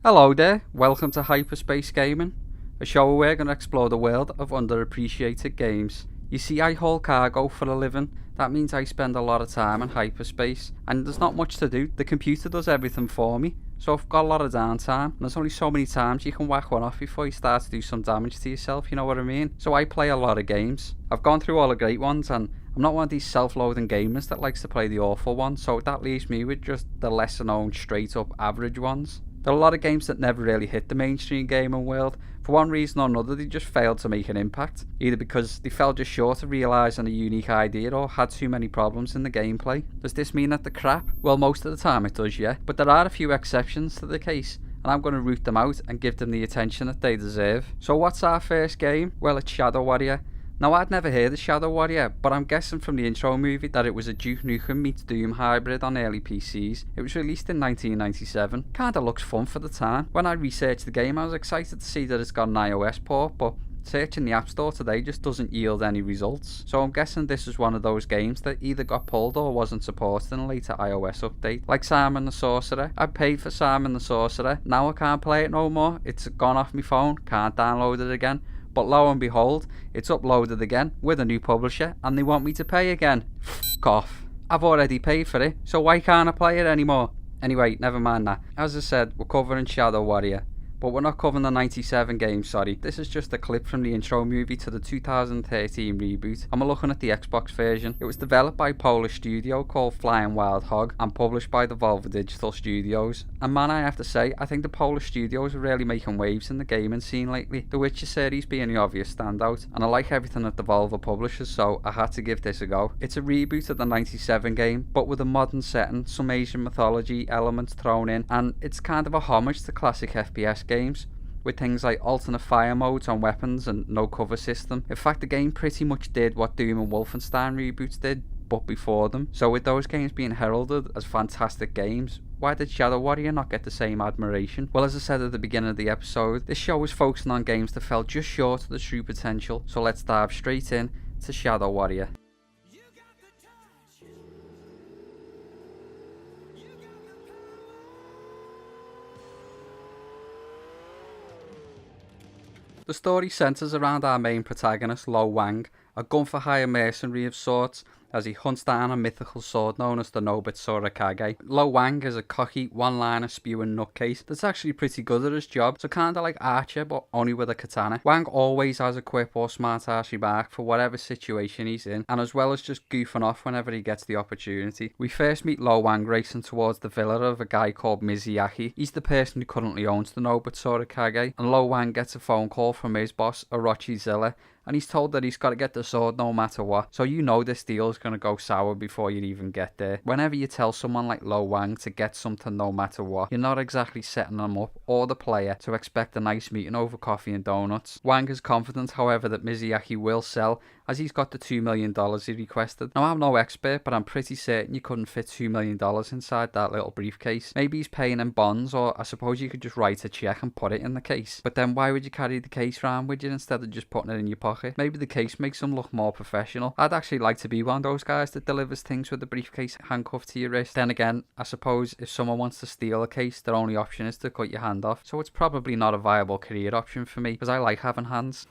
Hello there, welcome to Hyperspace Gaming, a show where we're going to explore the world of underappreciated games. You see, I haul cargo for a living. That means I spend a lot of time in hyperspace, and there's not much to do. The computer does everything for me, so I've got a lot of downtime, and there's only so many times you can whack one off before you start to do some damage to yourself, you know what I mean? So I play a lot of games. I've gone through all the great ones, and I'm not one of these self-loathing gamers that likes to play the awful ones, so that leaves me with just the lesser known, straight up average ones. There are a lot of games that never really hit the mainstream gaming world. For one reason or another, they just failed to make an impact, either because they fell just short of realising a unique idea or had too many problems in the gameplay. Does this mean that they're crap? Well, most of the time it does, yeah, but there are a few exceptions to the case, and I'm going to root them out and give them the attention that they deserve. So what's our first game? Well, it's Shadow Warrior. Now, I'd never heard of Shadow Warrior, but I'm guessing from the intro movie that it was a Duke Nukem meets Doom hybrid on early PCs. It was released in 1997. Kinda looks fun for the time. When I researched the game, I was excited to see that it's got an iOS port, but searching the App Store today just doesn't yield any results. So I'm guessing this is one of those games that either got pulled or wasn't supported in a later iOS update. Like Simon the Sorcerer. I paid for Simon the Sorcerer. Now I can't play it no more. It's gone off my phone. Can't download it again. But lo and behold, it's uploaded again with a new publisher and they want me to pay again. F*** off. I've already paid for it, so why can't I play it anymore? Anyway, never mind that. As I said, we're covering Shadow Warrior. But we're not covering the 97 game, sorry. This is just a clip from the intro movie to the 2013 reboot, and we're looking at the Xbox version. It was developed by a Polish studio called Flying Wild Hog and published by Devolver Digital Studios. And man, I have to say, I think the Polish studios are really making waves in the gaming scene lately. The Witcher series being the obvious standout, and I like everything that Devolver publishes, so I had to give this a go. It's a reboot of the 97 game, but with a modern setting, some Asian mythology elements thrown in, and it's kind of a homage to classic FPS games, with things like alternate fire modes on weapons and no cover system. In fact, the game pretty much did what Doom and Wolfenstein reboots did, but before them. So with those games being heralded as fantastic games, why did Shadow Warrior not get the same admiration? Well, as I said at the beginning of the episode, this show is focusing on games that fell just short of the true potential, so let's dive straight in to Shadow Warrior. The story centres around our main protagonist, Lo Wang, a gun-for-hire mercenary of sorts, as he hunts down a mythical sword known as the Nobit Sorakage. Lo Wang is a cocky, one-liner spewing nutcase that's actually pretty good at his job, so kinda like Archer, but only with a katana. Wang always has a quip or smart-ass remark for whatever situation he's in, and as well as just goofing off whenever he gets the opportunity. We first meet Lo Wang racing towards the villa of a guy called Mizuyaki. He's the person who currently owns the Nobit Sorakage, and Lo Wang gets a phone call from his boss, Orochi Zilla, and he's told that he's got to get the sword no matter what. So you know this deal's going to go sour before you even get there. Whenever you tell someone like Lo Wang to get something no matter what, you're not exactly setting them up or the player to expect a nice meeting over coffee and donuts. Wang is confident, however, that Mizuyaki will sell, as he's got the $2 million he requested. Now, I'm no expert, but I'm pretty certain you couldn't fit $2 million inside that little briefcase. Maybe he's paying in bonds, or I suppose you could just write a check and put it in the case. But then why would you carry the case around with you instead of just putting it in your pocket? Maybe the case makes them look more professional. I'd actually like to be one of those guys that delivers things with the briefcase handcuffed to your wrist. Then again, I suppose if someone wants to steal a case, their only option is to cut your hand off. So it's probably not a viable career option for me, because I like having hands.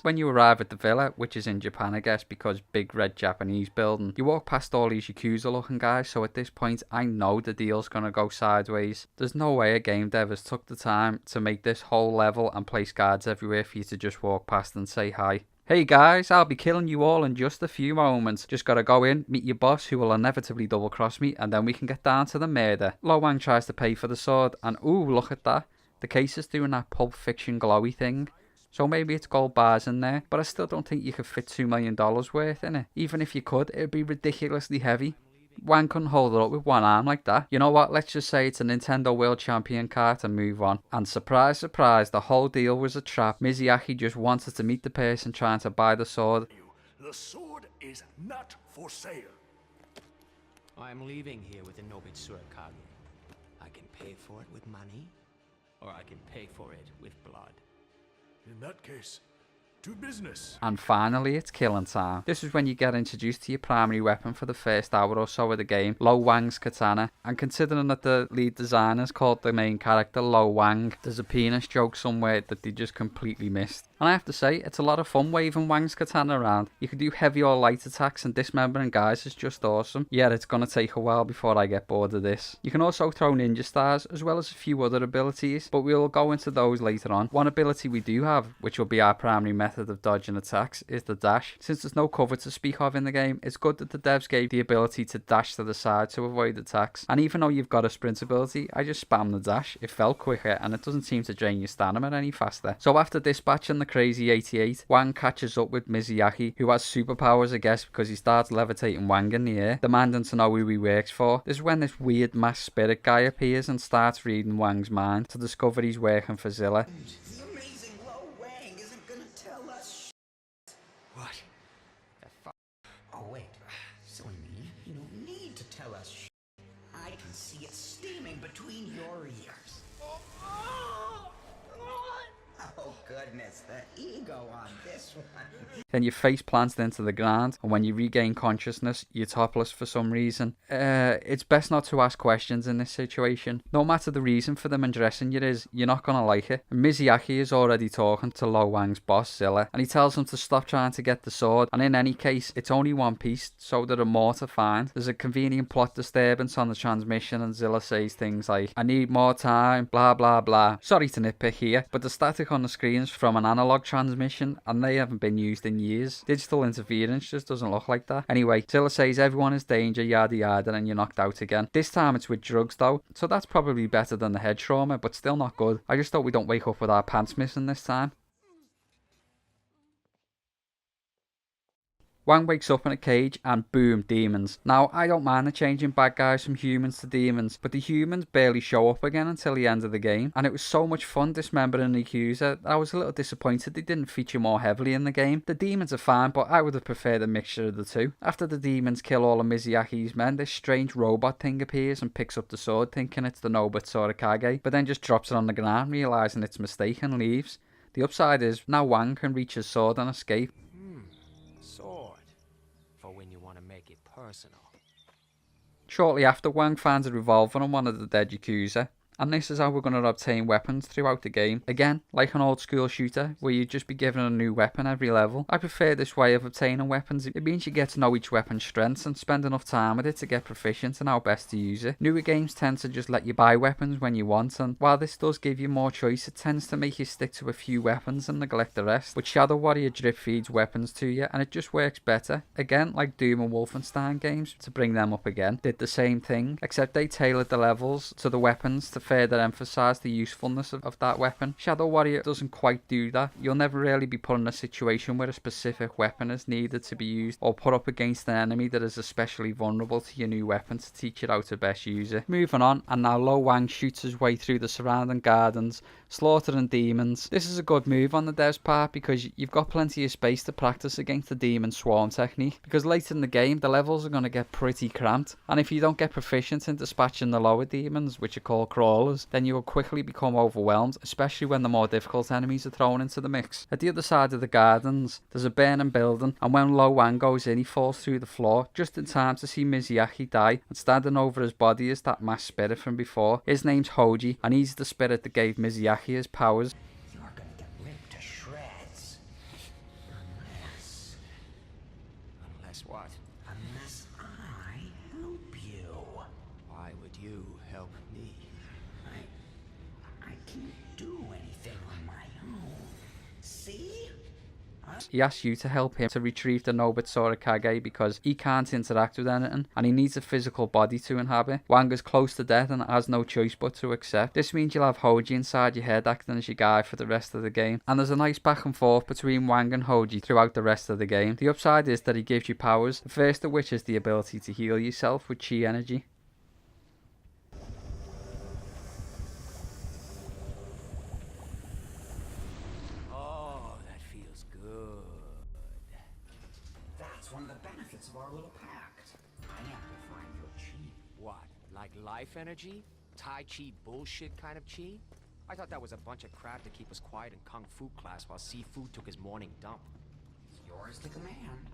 When you arrive at the villa, which is in Japan I guess because big red Japanese building, you walk past all these Yakuza looking guys, so at this point I know the deal's gonna go sideways. There's no way a game dev has took the time to make this whole level and place guards everywhere for you to just walk past and say hi. Hey guys, I'll be killing you all in just a few moments. Just gotta go in, meet your boss who will inevitably double cross me, and then we can get down to the murder. Lo Wang tries to pay for the sword, and ooh, look at that. The case is doing that Pulp Fiction glowy thing. So maybe it's gold bars in there, but I still don't think you could fit $2 million worth in it. Even if you could, it would be ridiculously heavy. Wang couldn't hold it up with one arm like that. You know what, let's just say it's a Nintendo World Champion cart and move on. And surprise, surprise, the whole deal was a trap. Mizuyaki just wanted to meet the person trying to buy the sword. The sword is not for sale. I am leaving here with the Nobit Sorakage. I can pay for it with money, or I can pay for it with blood. In that case, to business. And finally, it's killing time. This is when you get introduced to your primary weapon for the first hour or so of the game, Lo Wang's katana. And considering that the lead designer's called the main character Lo Wang, there's a penis joke somewhere that they just completely missed. And I have to say, it's a lot of fun waving Wang's katana around. You can do heavy or light attacks, and dismembering guys is just awesome. Yeah, it's gonna take a while before I get bored of this. You can also throw ninja stars, as well as a few other abilities, but we'll go into those later on. One ability we do have, which will be our primary method of dodging attacks, is the dash. Since there's no cover to speak of in the game, it's good that the devs gave the ability to dash to the side to avoid attacks. And even though you've got a sprint ability, I just spam the dash. It felt quicker, and it doesn't seem to drain your stamina any faster. So after dispatching the crazy 88, Wang catches up with Mizuyaki, who has superpowers, I guess, because he starts levitating Wang in the air, demanding to know who he works for. This is when this weird mass spirit guy appears and starts reading Wang's mind to discover he's working for Zilla. The amazing Lo Wang isn't gonna tell us What? The fuck? Oh, wait. Silly me. You don't need to tell us I can see it steaming between your ears. Oh, goodness. The ego on this one. Then your face plants into the ground, and when you regain consciousness, you're topless for some reason. It's best not to ask questions in this situation. No matter the reason for them undressing you is, you're not gonna like it. And Mizuyaki is already talking to Lo Wang's boss, Zilla, and he tells him to stop trying to get the sword, and in any case, it's only one piece, so there are more to find. There's a convenient plot disturbance on the transmission, and Zilla says things like, I need more time, blah blah blah. Sorry to nitpick here, but the static on the screen is from an analog transmission, and they haven't been used in years. Digital interference just doesn't look like that. Anyway, Zilla says everyone is danger, yada yada, and you're knocked out again. This time it's with drugs though, so that's probably better than the head trauma, but still not good. I just hope we don't wake up with our pants missing this time. Wang wakes up in a cage and boom, demons. Now, I don't mind the changing bad guys from humans to demons, but the humans barely show up again until the end of the game, and it was so much fun dismembering the accuser that I was a little disappointed they didn't feature more heavily in the game. The demons are fine, but I would have preferred a mixture of the two. After the demons kill all of Mizuyaki's men, this strange robot thing appears and picks up the sword, thinking it's the Nobut Sorakage, but then just drops it on the ground, realising it's a mistake, and leaves. The upside is, now Wang can reach his sword and escape. Sword. For when you want to make it personal. Shortly after, Wang finds a revolver on one of the dead Yakuza, and this is how we're going to obtain weapons throughout the game. Again, like an old school shooter, where you'd just be given a new weapon every level. I prefer this way of obtaining weapons. It means you get to know each weapon's strengths and spend enough time with it to get proficient in how best to use it. Newer games tend to just let you buy weapons when you want, and while this does give you more choice, it tends to make you stick to a few weapons and neglect the rest. But Shadow Warrior drip feeds weapons to you, and it just works better. Again, like Doom and Wolfenstein games, to bring them up again, did the same thing, except they tailored the levels to the weapons to further emphasize the usefulness of that weapon. Shadow Warrior doesn't quite do that. You'll never really be put in a situation where a specific weapon is needed to be used, or put up against an enemy that is especially vulnerable to your new weapon to teach you how to best use it. Moving on, and now Lo Wang shoots his way through the surrounding gardens, slaughtering demons. This is a good move on the devs' part, because you've got plenty of space to practice against the demon swarm technique, because later in the game the levels are going to get pretty cramped, and if you don't get proficient in dispatching the lower demons, which are called crawlers, then you will quickly become overwhelmed, especially when the more difficult enemies are thrown into the mix. At the other side of the gardens, there's a burning building, and when Lo Wang goes in, he falls through the floor, just in time to see Mizuyaki die, and standing over his body is that mass spirit from before. His name's Hoji, and he's the spirit that gave Mizuyaki his powers. You're gonna get ripped to shreds. Unless what? Unless I help you. Why would you help me? I can't do anything on my own. See? He asks you to help him to retrieve the Nobut Sorakage because he can't interact with anything and he needs a physical body to inhabit. Wang is close to death and has no choice but to accept. This means you'll have Hoji inside your head acting as your guide for the rest of the game, and there's a nice back and forth between Wang and Hoji throughout the rest of the game. The upside is that he gives you powers, the first of which is the ability to heal yourself with chi energy. That's one of the benefits of our little pact. I amplify your chi. What? Like life energy? Tai Chi bullshit kind of chi? I thought that was a bunch of crap to keep us quiet in Kung Fu class while Seafood took his morning dump. It's yours to command.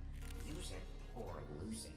Use it or lose it.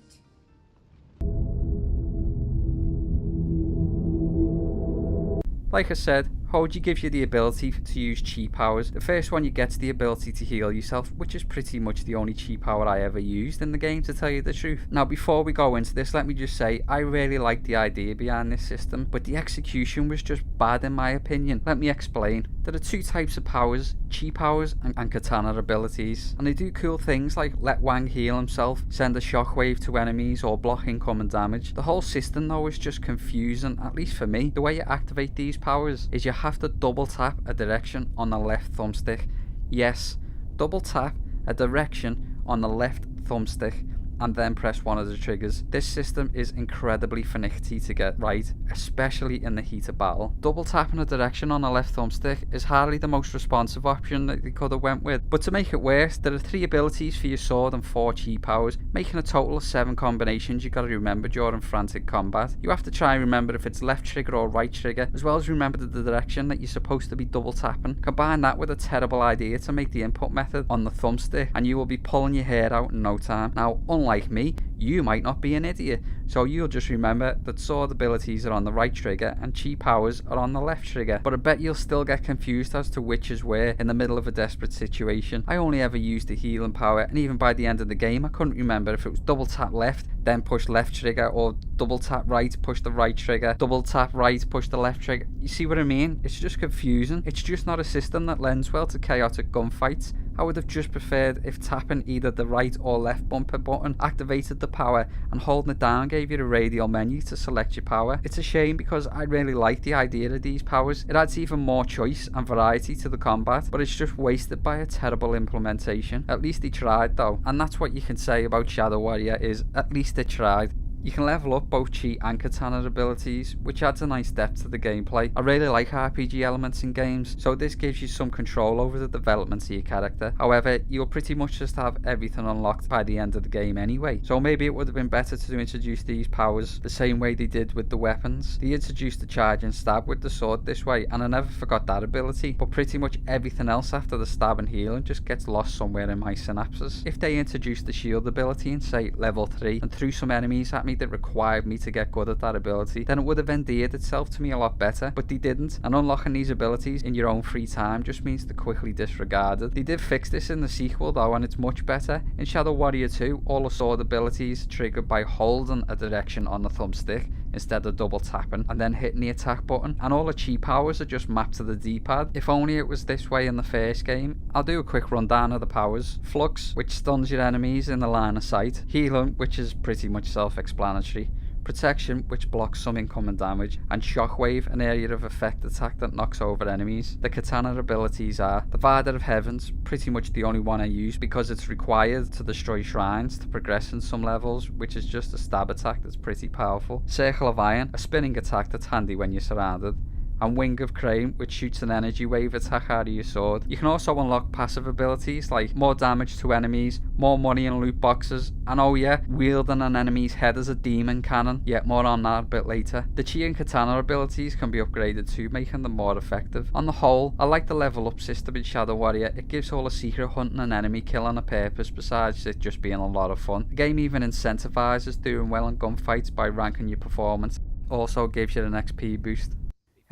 Like I said, Hoji gives you the ability to use chi powers. The first one you get's the ability to heal yourself, which is pretty much the only chi power I ever used in the game, to tell you the truth. Now before we go into this, let me just say I really like the idea behind this system, but the execution was just bad in my opinion. Let me explain. There are two types of powers, chi powers and katana abilities, and they do cool things like let Wang heal himself, send a shockwave to enemies, or block incoming damage. The whole system though is just confusing, at least for me. The way you activate these powers is you have to double tap a direction on the left thumbstick. Yes, double tap a direction on the left thumbstick and then press one of the triggers. This system is incredibly finicky to get right, especially in the heat of battle. Double tapping a direction on the left thumbstick is hardly the most responsive option that they could have went with, but to make it worse, there are 3 abilities for your sword and 4 chi powers, making a total of 7 combinations you gotta remember during frantic combat. You have to try and remember if it's left trigger or right trigger, as well as remember the direction that you're supposed to be double tapping. Combine that with a terrible idea to make the input method on the thumbstick and you will be pulling your hair out in no time. Now, unlike me, you might not be an idiot, so you'll just remember that sword abilities are on the right trigger and chi powers are on the left trigger, but I bet you'll still get confused as to which is where in the middle of a desperate situation. I only ever used the healing power, and even by the end of the game I couldn't remember if it was double tap left, then push left trigger, or double tap right, push the right trigger, double tap right, push the left trigger. You see what I mean? It's just confusing. It's just not a system that lends well to chaotic gunfights. I would have just preferred if tapping either the right or left bumper button activated the power and holding it down gave you a radial menu to select your power. It's a shame because I really like the idea of these powers. It adds even more choice and variety to the combat, but it's just wasted by a terrible implementation. At least they tried though, and that's what you can say about Shadow Warrior, is at least they tried. You can level up both chi and katana abilities, which adds a nice depth to the gameplay. I really like RPG elements in games, so this gives you some control over the development of your character. However, you'll pretty much just have everything unlocked by the end of the game anyway, so maybe it would have been better to introduce these powers the same way they did with the weapons. They introduced the charge and stab with the sword this way, and I never forgot that ability, but pretty much everything else after the stab and healing just gets lost somewhere in my synapses. If they introduced the shield ability in, say, level 3 and threw some enemies at me that required me to get good at that ability, then it would have endeared itself to me a lot better, but they didn't, and unlocking these abilities in your own free time just means they're quickly disregarded. They did fix this in the sequel though, and it's much better. In Shadow Warrior 2, all the sword abilities are triggered by holding a direction on the thumbstick instead of double tapping and then hitting the attack button, and all the chi powers are just mapped to the D-pad. If only it was this way in the first game. I'll do a quick rundown of the powers. Flux, which stuns your enemies in the line of sight. Healing, which is pretty much self-explanatory. Protection, which blocks some incoming damage, and Shockwave, an area of effect attack that knocks over enemies. The katana abilities are Divider of Heavens, pretty much the only one I use because it's required to destroy shrines to progress in some levels, which is just a stab attack that's pretty powerful. Circle of Iron, a spinning attack that's handy when you're surrounded. And Wing of Crane, which shoots an energy wave attack out of your sword. You can also unlock passive abilities like more damage to enemies, more money in loot boxes, and oh yeah, wielding an enemy's head as a demon cannon, yet more on that a bit later. The Chi and Katana abilities can be upgraded too, making them more effective. On the whole, I like the level up system in Shadow Warrior. It gives all the secret hunting and enemy killing a purpose besides it just being a lot of fun. The game even incentivizes doing well in gunfights by ranking your performance. Also gives you an XP boost.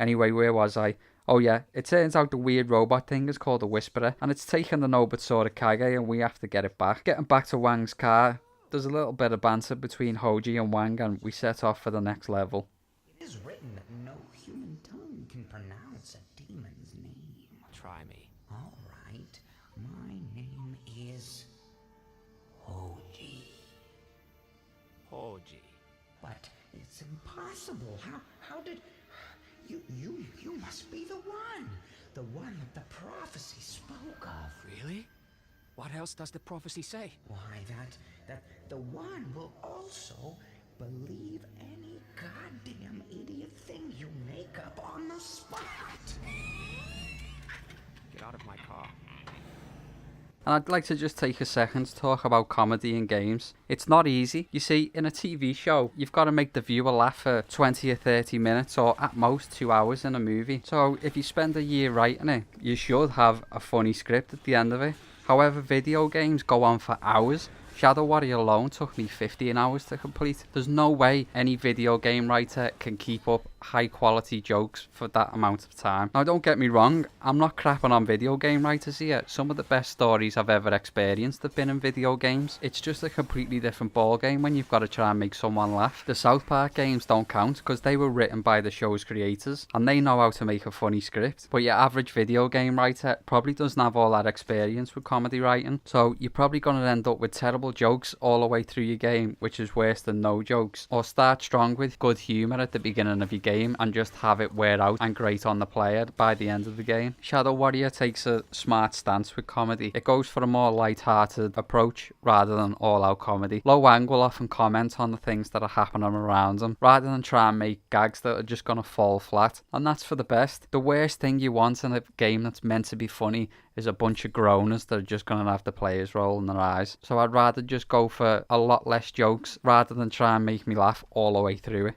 Anyway, where was I? Oh yeah, it turns out the weird robot thing is called a Whisperer, and it's taken the Nobitsura Kage and we have to get it back. Getting back to Wang's car, there's a little bit of banter between Hoji and Wang, and we set off for the next level. It is written that no human tongue can pronounce a demon's name. Try me. All right, my name is Hoji. Hoji. But it's impossible. How did... You must be the one that the prophecy spoke of. Really? What else does the prophecy say? Why, that the one will also believe any goddamn idiot thing you make up on the spot. Get out of my car. and I'd like to just take a second to talk about comedy in games. It's not easy. You see, in a TV show, you've got to make the viewer laugh for 20 or 30 minutes, or at most 2 hours in a movie. So if you spend a year writing it, you should have a funny script at the end of it. However, video games go on for hours. Shadow Warrior alone took me 15 hours to complete. There's no way any video game writer can keep up high quality jokes for that amount of time. Now don't get me wrong, I'm not crapping on video game writers here. Some of the best stories I've ever experienced have been in video games. It's just a completely different ball game when you've got to try and make someone laugh. The South Park games don't count because they were written by the show's creators and they know how to make a funny script. But your average video game writer probably doesn't have all that experience with comedy writing, so you're probably going to end up with terrible jokes all the way through your game, which is worse than no jokes. Or start strong with good humour at the beginning of your game and just have it wear out and grate on the player by the end of the game. Shadow Warrior takes a smart stance with comedy. It goes for a more light-hearted approach rather than all-out comedy. Lo Wang will often comment on the things that are happening around him rather than try and make gags that are just going to fall flat, and that's for the best. The worst thing you want in a game that's meant to be funny is a bunch of groaners that are just going to have the players rolling their eyes. So I'd rather just go for a lot less jokes rather than try and make me laugh all the way through it.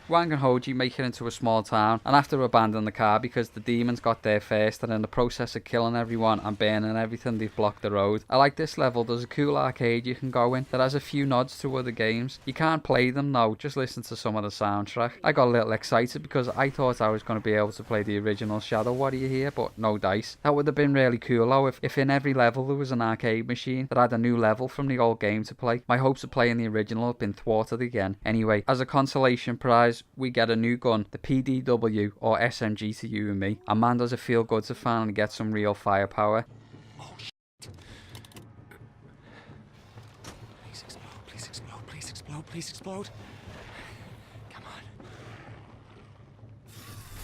Wang and Hoji make it into a small town and have to abandon the car because the demons got there first, and in the process of killing everyone and burning everything, they've blocked the road. I like this level. There's a cool arcade you can go in that has a few nods to other games. You can't play them though, just listen to some of the soundtrack. I got a little excited because I thought I was going to be able to play the original Shadow Warrior here, but no dice. That would have been really cool though if in every level there was an arcade machine that had a new level from the old game to play. My hopes of playing the original have been thwarted again. Anyway, as a consolation prize, we get a new gun, the PDW or SMG to you and me. And man, does it feel good to finally get some real firepower. Oh, shit. Please explode, please explode, please explode, please explode. Come on.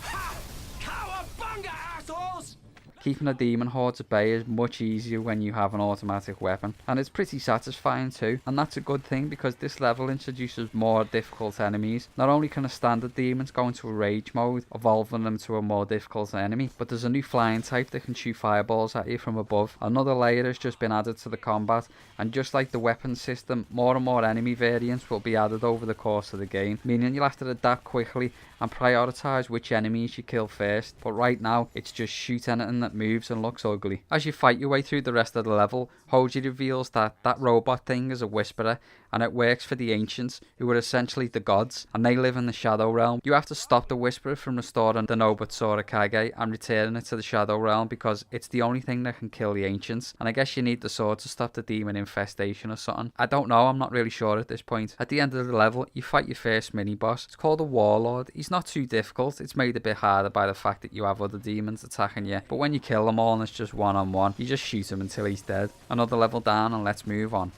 Ha! Cowabunga, assholes! Keeping a demon horde at bay is much easier when you have an automatic weapon, and it's pretty satisfying too, and that's a good thing because this level introduces more difficult enemies. Not only can a standard demon go into a rage mode, evolving them to a more difficult enemy, but there's a new flying type that can shoot fireballs at you from above. Another layer has just been added to the combat, and just like the weapon system, more and more enemy variants will be added over the course of the game, meaning you'll have to adapt quickly and prioritise which enemies you kill first. But right now it's just shoot anything that moves and looks ugly. As you fight your way through the rest of the level, Hoji reveals that robot thing is a whisperer and it works for the ancients, who are essentially the gods, and they live in the Shadow Realm. You have to stop the whisperer from restoring the Nobutsura Kage and returning it to the Shadow Realm because it's the only thing that can kill the ancients, and I guess you need the sword to stop the demon infestation or something. I don't know, I'm not really sure at this point. At the end of the level, you fight your first mini-boss. It's called a Warlord. He's not too difficult. It's made a bit harder by the fact that you have other demons attacking you, but when you kill them all and it's just one-on-one, you just shoot him until he's dead. Another level down and let's move on.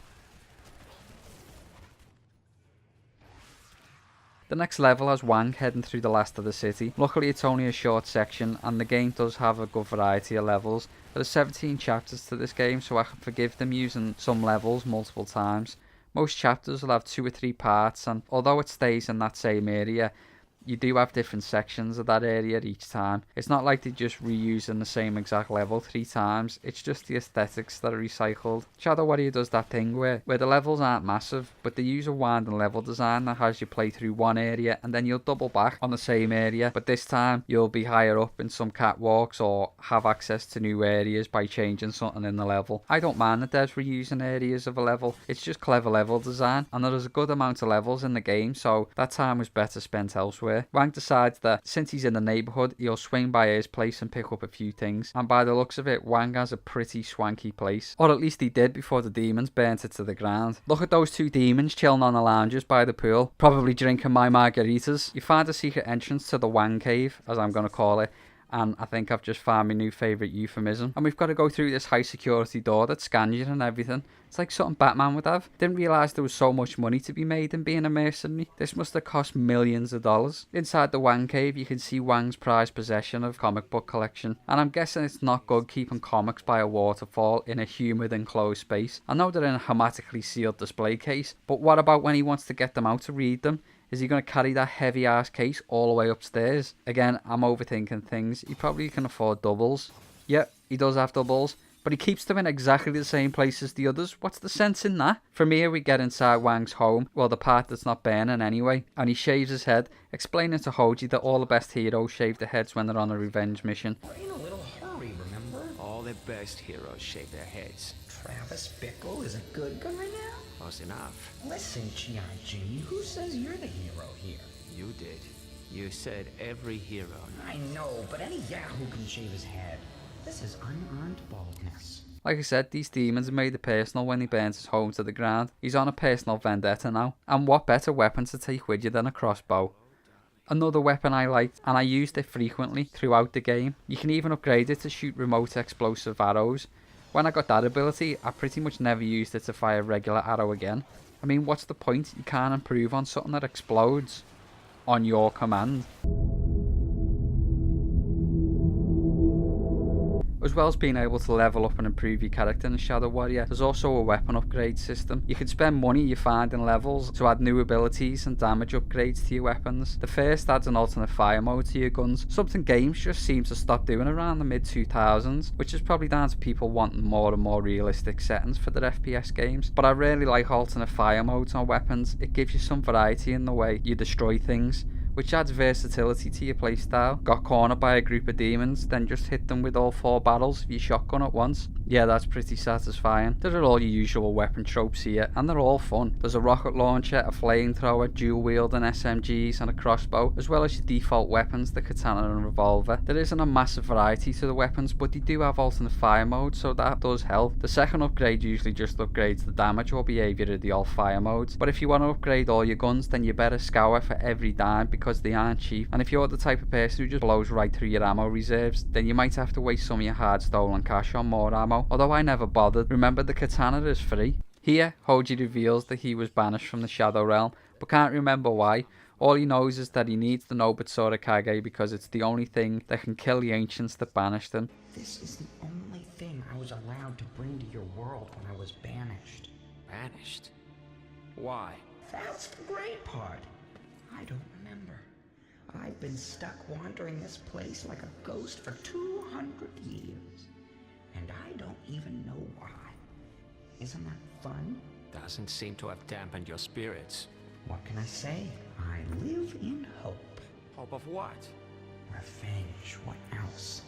The next level has Wang heading through the last of the city. Luckily it's only a short section and the game does have a good variety of levels. There are 17 chapters to this game, so I can forgive them using some levels multiple times. Most chapters will have 2 or 3 parts, and although it stays in that same area, you do have different sections of that area each time. It's not like they're just reusing the same exact level 3 times, it's just the aesthetics that are recycled. Shadow Warrior does that thing where the levels aren't massive, but they use a winding level design that has you play through one area and then you'll double back on the same area, but this time you'll be higher up in some catwalks or have access to new areas by changing something in the level. I don't mind the devs reusing areas of a level, it's just clever level design, and there is a good amount of levels in the game, so that time was better spent elsewhere. Wang decides that since he's in the neighbourhood, he'll swing by his place and pick up a few things, and by the looks of it, Wang has a pretty swanky place, or at least he did before the demons burnt it to the ground. Look at those 2 demons chilling on the lounges by the pool, probably drinking my margaritas. You find a secret entrance to the Wang cave, as I'm going to call it, and I think I've just found my new favourite euphemism. And we've got to go through this high security door that scans you and everything. It's like something Batman would have. Didn't realise there was so much money to be made in being a mercenary. This must have cost millions of dollars. Inside the Wang cave you can see Wang's prized possession of comic book collection. And I'm guessing it's not good keeping comics by a waterfall in a humid enclosed space. I know they're in a hermetically sealed display case, but what about when he wants to get them out to read them? Is he going to carry that heavy ass case all the way upstairs? Again, I'm overthinking things. He probably can afford doubles. Yep, he does have doubles. but he keeps them in exactly the same place as the others. What's the sense in that? From here we get inside Wang's home, well, the part that's not burning anyway, and he shaves his head, explaining to Hoji that all the best heroes shave their heads when they're on a revenge mission. We're in a little hurry, remember? All the best heroes shave their heads. Travis Bickle is a good guy now? Close enough. Listen, G.I.G., who says you're the hero here? You did. You said every hero. I know, but any yahoo can shave his head. This is unearned baldness. Like I said, these demons have made it personal when he burns his home to the ground. He's on a personal vendetta now. And what better weapon to take with you than a crossbow? Another weapon I liked, and I used it frequently throughout the game. You can even upgrade it to shoot remote explosive arrows. When I got that ability, I pretty much never used it to fire a regular arrow again. I mean, what's the point? You can't improve on something that explodes on your command. As well as being able to level up and improve your character in the Shadow Warrior, there's also a weapon upgrade system. You can spend money you find in levels to add new abilities and damage upgrades to your weapons. The first adds an alternate fire mode to your guns, something games just seem to stop doing around the mid-2000s, which is probably down to people wanting more and more realistic settings for their FPS games. But I really like alternate fire modes on weapons. It gives you some variety in the way you destroy things, which adds versatility to your playstyle. Got cornered by a group of demons, then just hit them with all 4 barrels of your shotgun at once. Yeah, that's pretty satisfying. There are all your usual weapon tropes here, and they're all fun. There's a rocket launcher, a flamethrower, dual wielding SMGs and a crossbow, as well as your default weapons, the katana and revolver. There isn't a massive variety to the weapons, but they do have alternate fire mode, so that does help. The second upgrade usually just upgrades the damage or behaviour of the all fire modes, but if you want to upgrade all your guns, then you better scour for every dime because they aren't cheap. And if you're the type of person who just blows right through your ammo reserves, then you might have to waste some of your hard stolen cash on more ammo, although I never bothered. Remember, the katana is free. Here, Hoji reveals that he was banished from the Shadow Realm, but can't remember why. All he knows is that he needs the Nobitsura Kage because it's the only thing that can kill the ancients that banished him. This is the only thing I was allowed to bring to your world when I was banished. Banished? Why? That's the great part. I don't remember. I've been stuck wandering this place like a ghost for 200 years. And I don't even know why. Isn't that fun? Doesn't seem to have dampened your spirits. What can I say? I live in hope. Hope of what? Revenge. What else?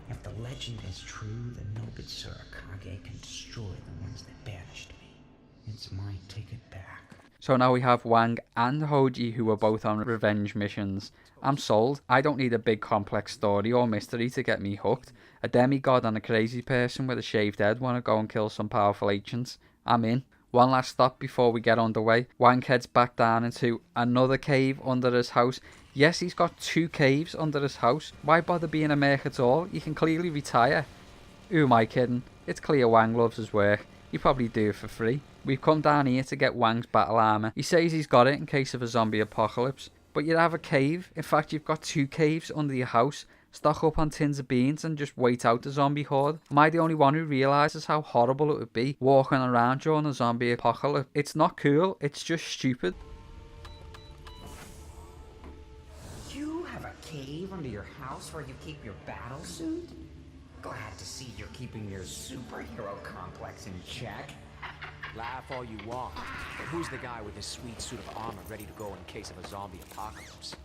If the legend is true, the Nobitsura Kage can destroy the ones that banished me. It's my ticket back. So now we have Wang and Hoji who are both on revenge missions. I'm sold. I don't need a big complex story or mystery to get me hooked. A demigod and a crazy person with a shaved head want to go and kill some powerful ancients. I'm in. One last stop before we get underway. Wang heads back down into another cave under his house. Yes, he's got 2 caves under his house. Why bother being a merc at all? You can clearly retire. Who am I kidding? It's clear Wang loves his work. He'd probably do it for free. We've come down here to get Wang's battle armor. He says he's got it in case of a zombie apocalypse. But you'd have a cave. In fact, you've got 2 caves under your house. Stock up on tins of beans and just wait out the zombie horde. Am I the only one who realises how horrible it would be walking around during a zombie apocalypse? It's not cool, it's just stupid. You have a cave under your house where you keep your battle suit? Glad to see you're keeping your superhero complex in check. Laugh all you want, but who's the guy with his sweet suit of armor ready to go in case of a zombie apocalypse?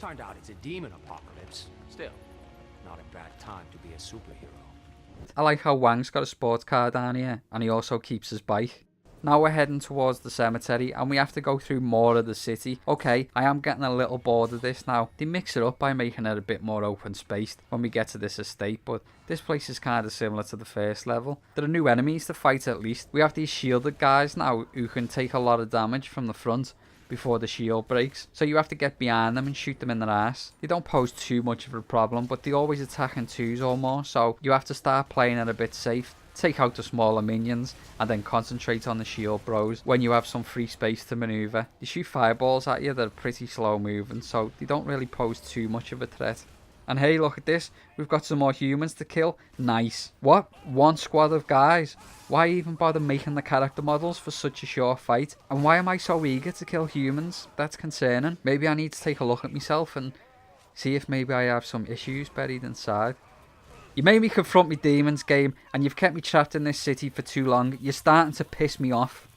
Turned out it's a demon apocalypse. Still, not a bad time to be a superhero. I like how Wang's got a sports car down here, and he also keeps his bike. Now we're heading towards the cemetery, and we have to go through more of the city. Okay, I am getting a little bored of this now. They mix it up by making it a bit more open spaced when we get to this estate, but this place is kind of similar to the first level. There are new enemies to fight at least. We have these shielded guys now who can take a lot of damage from the front before the shield breaks, so you have to get behind them and shoot them in their ass. They don't pose too much of a problem, but they always attack in 2s or more, so you have to start playing it a bit safe. Take out the smaller minions and then concentrate on the shield bros when you have some free space to maneuver. They shoot fireballs at you that are pretty slow moving, so they don't really pose too much of a threat. And hey, look at this, we've got some more humans to kill. Nice. What? 1 squad of guys? Why even bother making the character models for such a short fight? And why am I so eager to kill humans? That's concerning. Maybe I need to take a look at myself and see if maybe I have some issues buried inside. You made me confront me demons, game, and you've kept me trapped in this city for too long. You're starting to piss me off.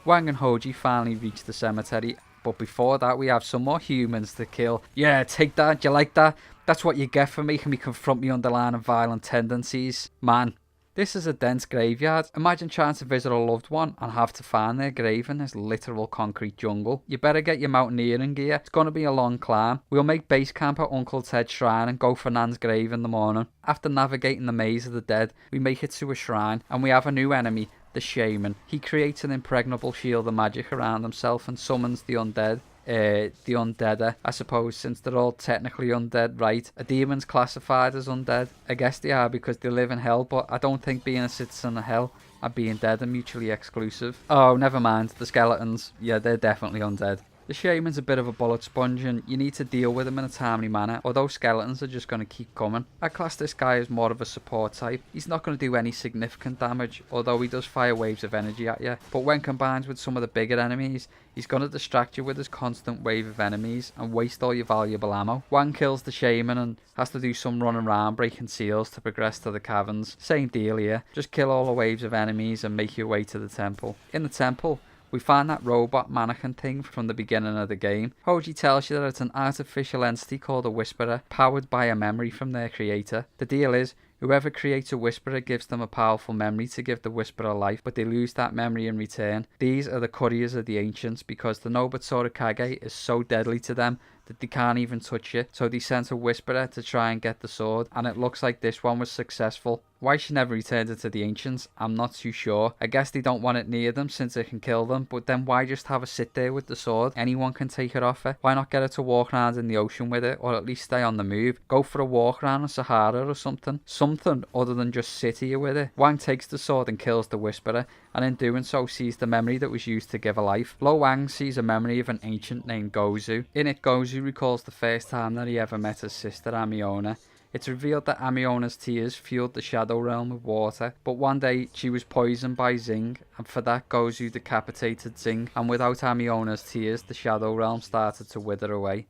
Wang and Hoji finally reach the cemetery, but before that we have some more humans to kill. Yeah, take that, you like that? That's what you get for making me confront me underlying violent tendencies. Man, this is a dense graveyard. Imagine trying to visit a loved one and have to find their grave in this literal concrete jungle. You better get your mountaineering gear. It's going to be a long climb. We'll make base camp at Uncle Ted's shrine and go for Nan's grave in the morning. After navigating the maze of the dead, we make it to a shrine and we have a new enemy, the shaman. He creates an impregnable shield of magic around himself and summons the undead. The undeader, I suppose, since they're all technically undead, right? Are demons classified as undead? I guess they are because they live in hell, but I don't think being a citizen of hell and being dead are mutually exclusive. Oh, never mind, the skeletons. Yeah, they're definitely undead. The shaman's a bit of a bullet sponge and you need to deal with him in a timely manner, or those skeletons are just going to keep coming. I class this guy as more of a support type. He's not going to do any significant damage, although he does fire waves of energy at you, but when combined with some of the bigger enemies, he's going to distract you with his constant wave of enemies and waste all your valuable ammo. Wang kills the shaman and has to do some running around breaking seals to progress to the caverns. Same deal here, just kill all the waves of enemies and make your way to the temple. In the temple, we find that robot mannequin thing from the beginning of the game. Hoji tells you that it's an artificial entity called a Whisperer, powered by a memory from their creator. The deal is, whoever creates a Whisperer gives them a powerful memory to give the Whisperer life, but they lose that memory in return. These are the couriers of the ancients because the Nobutsuru Kage is so deadly to them that they can't even touch it, so they sent a Whisperer to try and get the sword, and it looks like this one was successful. Why she never returned it to the ancients, I'm not too sure. I guess they don't want it near them since it can kill them, but then why just have her sit there with the sword? Anyone can take it off her. Why not get her to walk around in the ocean with it, or at least stay on the move? Go for a walk around the Sahara or something. Something other than just sit here with it. Wang takes the sword and kills the Whisperer, and in doing so sees the memory that was used to give her life. Lo Wang sees a memory of an ancient named Gozu. In it, Gozu recalls the first time that he ever met his sister Amiona. It's revealed that Amiona's tears fueled the Shadow Realm with water, but one day she was poisoned by Xing, and for that Gozu decapitated Xing, and without Amiona's tears, the Shadow Realm started to wither away.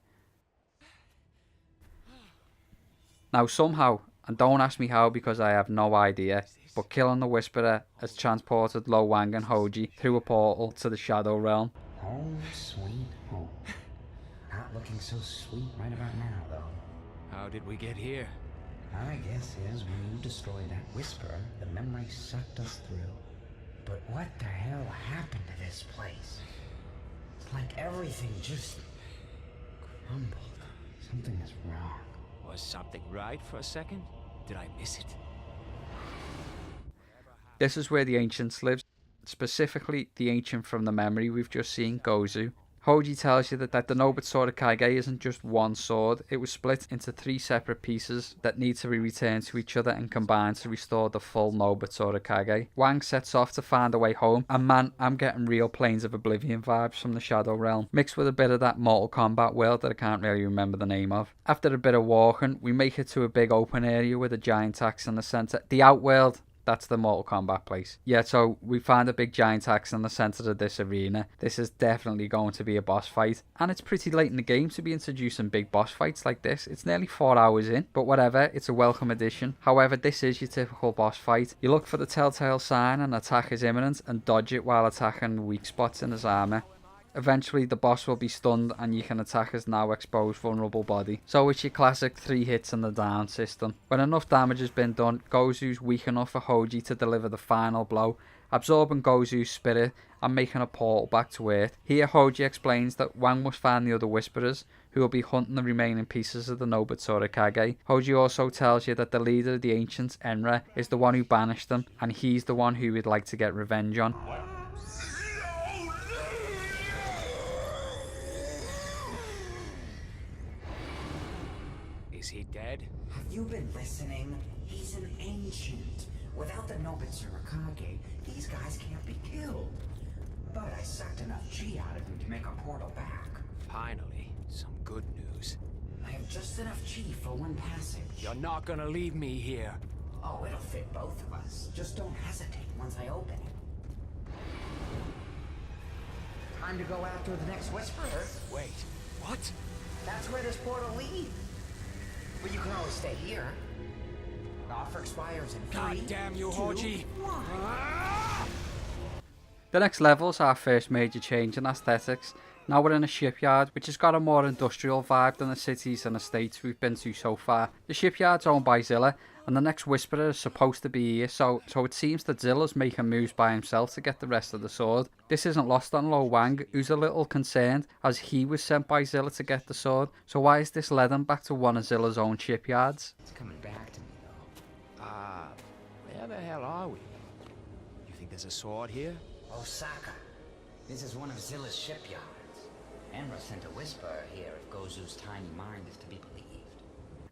Now somehow, and don't ask me how because I have no idea, but killing the Whisperer has transported Lo Wang and Hoji through a portal to the Shadow Realm. Home sweet home. Not looking so sweet right about now, though. How did we get here? My guess is when you destroyed that Whisperer, the memory sucked us through. But what the hell happened to this place? It's like everything just crumbled. Something is wrong. Was something right for a second? Did I miss it? This is where the Ancients live, specifically the Ancient from the memory we've just seen, Gozu. Hoji tells you that the Nobutsuru Kage isn't just one sword, it was split into 3 separate pieces that need to be returned to each other and combined to restore the full Nobutsuru Kage. Wang sets off to find a way home, and man, I'm getting real Planes of Oblivion vibes from the Shadow Realm, mixed with a bit of that Mortal Kombat world that I can't really remember the name of. After a bit of walking, we make it to a big open area with a giant axe in the centre. The Outworld! That's the Mortal Kombat place. Yeah, so we find a big giant axe in the centre of this arena. This is definitely going to be a boss fight. And it's pretty late in the game to be introducing big boss fights like this. It's nearly 4 hours in, but whatever, it's a welcome addition. However, this is your typical boss fight. You look for the telltale sign and attack is imminent and dodge it while attacking weak spots in his armour. Eventually the boss will be stunned and you can attack his now exposed vulnerable body. So it's your classic 3 hits and the down system. When enough damage has been done, Gozu's weak enough for Hoji to deliver the final blow, absorbing Gozu's spirit and making a portal back to Earth. Here Hoji explains that Wang must find the other Whisperers, who will be hunting the remaining pieces of the Nobutsuru Kage. Hoji also tells you that the leader of the Ancients, Enra, is the one who banished them, and he's the one who would like to get revenge on. Is he dead? Have you been listening? He's an ancient. Without the Nobutsuru Kage, these guys can't be killed. But I sucked enough chi out of him to make a portal back. Finally, some good news. I have just enough chi for one passage. You're not gonna leave me here. Oh, it'll fit both of us. Just don't hesitate once I open it. Time to go after the next Whisperer. Wait, what? That's where this portal leads. But you can always stay here. Offer expires in 3, God damn you, 2, Hoji! 1. The next level is our first major change in aesthetics. Now we're in a shipyard, which has got a more industrial vibe than the cities and estates we've been to so far. The shipyard's owned by Zilla, and the next Whisperer is supposed to be here, so it seems that Zilla's making moves by himself to get the rest of the sword. This isn't lost on Lo Wang, who's a little concerned, as he was sent by Zilla to get the sword. So why is this led him back to one of Zilla's own shipyards? It's coming back to me, though. Where the hell are we? You think there's a sword here? Osaka. This is one of Zilla's shipyards. Enra sent a Whisperer here if Gozu's tiny mind is to be believed.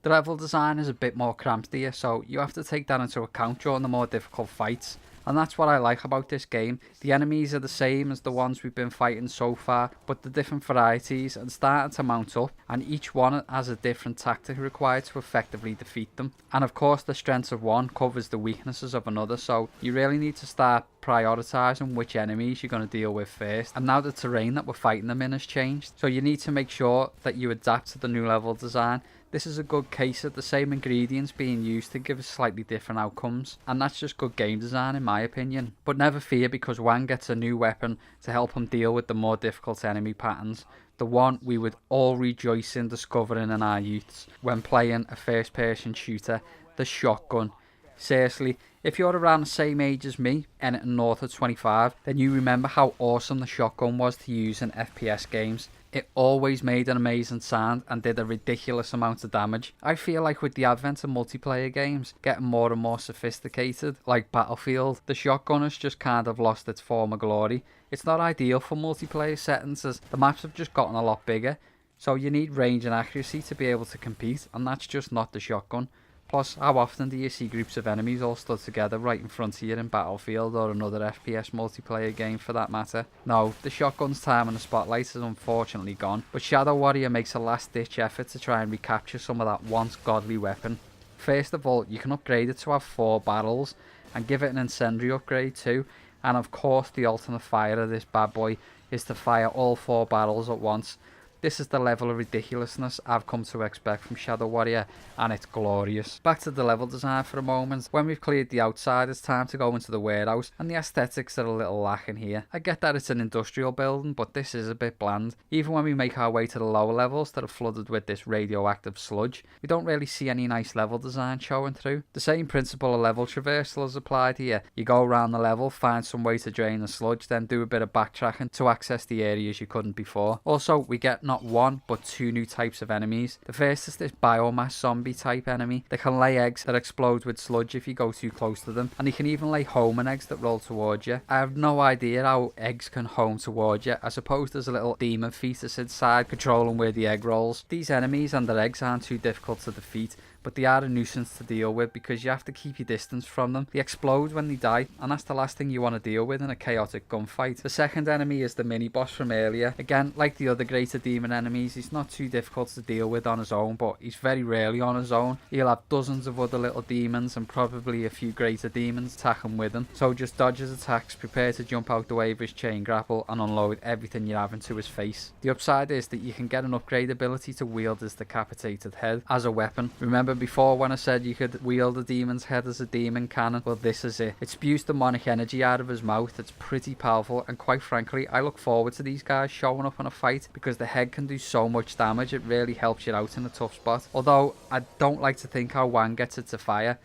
The level design is a bit more cramped here, so you have to take that into account during the more difficult fights. And that's what I like about this game. The enemies are the same as the ones we've been fighting so far, but the different varieties are starting to mount up, and each one has a different tactic required to effectively defeat them. And of course the strengths of one covers the weaknesses of another, so you really need to start prioritising which enemies you're going to deal with first. And now the terrain that we're fighting them in has changed, so you need to make sure that you adapt to the new level design. This is a good case of the same ingredients being used to give us slightly different outcomes, and that's just good game design in my opinion. But never fear, because Wang gets a new weapon to help him deal with the more difficult enemy patterns, the one we would all rejoice in discovering in our youths when playing a first person shooter, the shotgun. Seriously, if you're around the same age as me, anything north of 25, then you remember how awesome the shotgun was to use in FPS games. It always made an amazing sound and did a ridiculous amount of damage. I feel like with the advent of multiplayer games getting more and more sophisticated, like Battlefield, the shotgun has just kind of lost its former glory. It's not ideal for multiplayer settings as the maps have just gotten a lot bigger, so you need range and accuracy to be able to compete, and that's just not the shotgun. Plus, how often do you see groups of enemies all stood together right in front of you in Battlefield or another FPS multiplayer game for that matter? No, the shotgun's time in the spotlight is unfortunately gone, but Shadow Warrior makes a last ditch effort to try and recapture some of that once godly weapon. First of all, you can upgrade it to have 4 barrels and give it an incendiary upgrade too, and of course the ultimate fire of this bad boy is to fire all 4 barrels at once. This is the level of ridiculousness I've come to expect from Shadow Warrior, and it's glorious. Back to the level design for a moment. When we've cleared the outside, it's time to go into the warehouse, and the aesthetics are a little lacking here. I get that it's an industrial building, but this is a bit bland. Even when we make our way to the lower levels that are flooded with this radioactive sludge, we don't really see any nice level design showing through. The same principle of level traversal is applied here. You go around the level, find some way to drain the sludge, then do a bit of backtracking to access the areas you couldn't before. Also, we get not one but 2 new types of enemies. The first is this biomass zombie type enemy that can lay eggs that explode with sludge if you go too close to them, and he can even lay homing eggs that roll towards you. I have no idea how eggs can home towards you. I suppose there's a little demon fetus inside controlling where the egg rolls. These enemies and their eggs aren't too difficult to defeat, but they are a nuisance to deal with because you have to keep your distance from them. They explode when they die, and that's the last thing you want to deal with in a chaotic gunfight. The second enemy is the mini-boss from earlier. Again, like the other greater demon enemies, he's not too difficult to deal with on his own, but he's very rarely on his own. He'll have dozens of other little demons and probably a few greater demons attacking with him. So just dodge his attacks, prepare to jump out the way of his chain grapple, and unload everything you have into his face. The upside is that you can get an upgrade ability to wield his decapitated head as a weapon. Remember before when I said you could wield a demon's head as a demon cannon? Well, this is it. It spews demonic energy out of his mouth. It's pretty powerful, and quite frankly I look forward to these guys showing up in a fight because the head can do so much damage. It really helps you out in a tough spot. Although I don't like to think how Wang gets it to fire.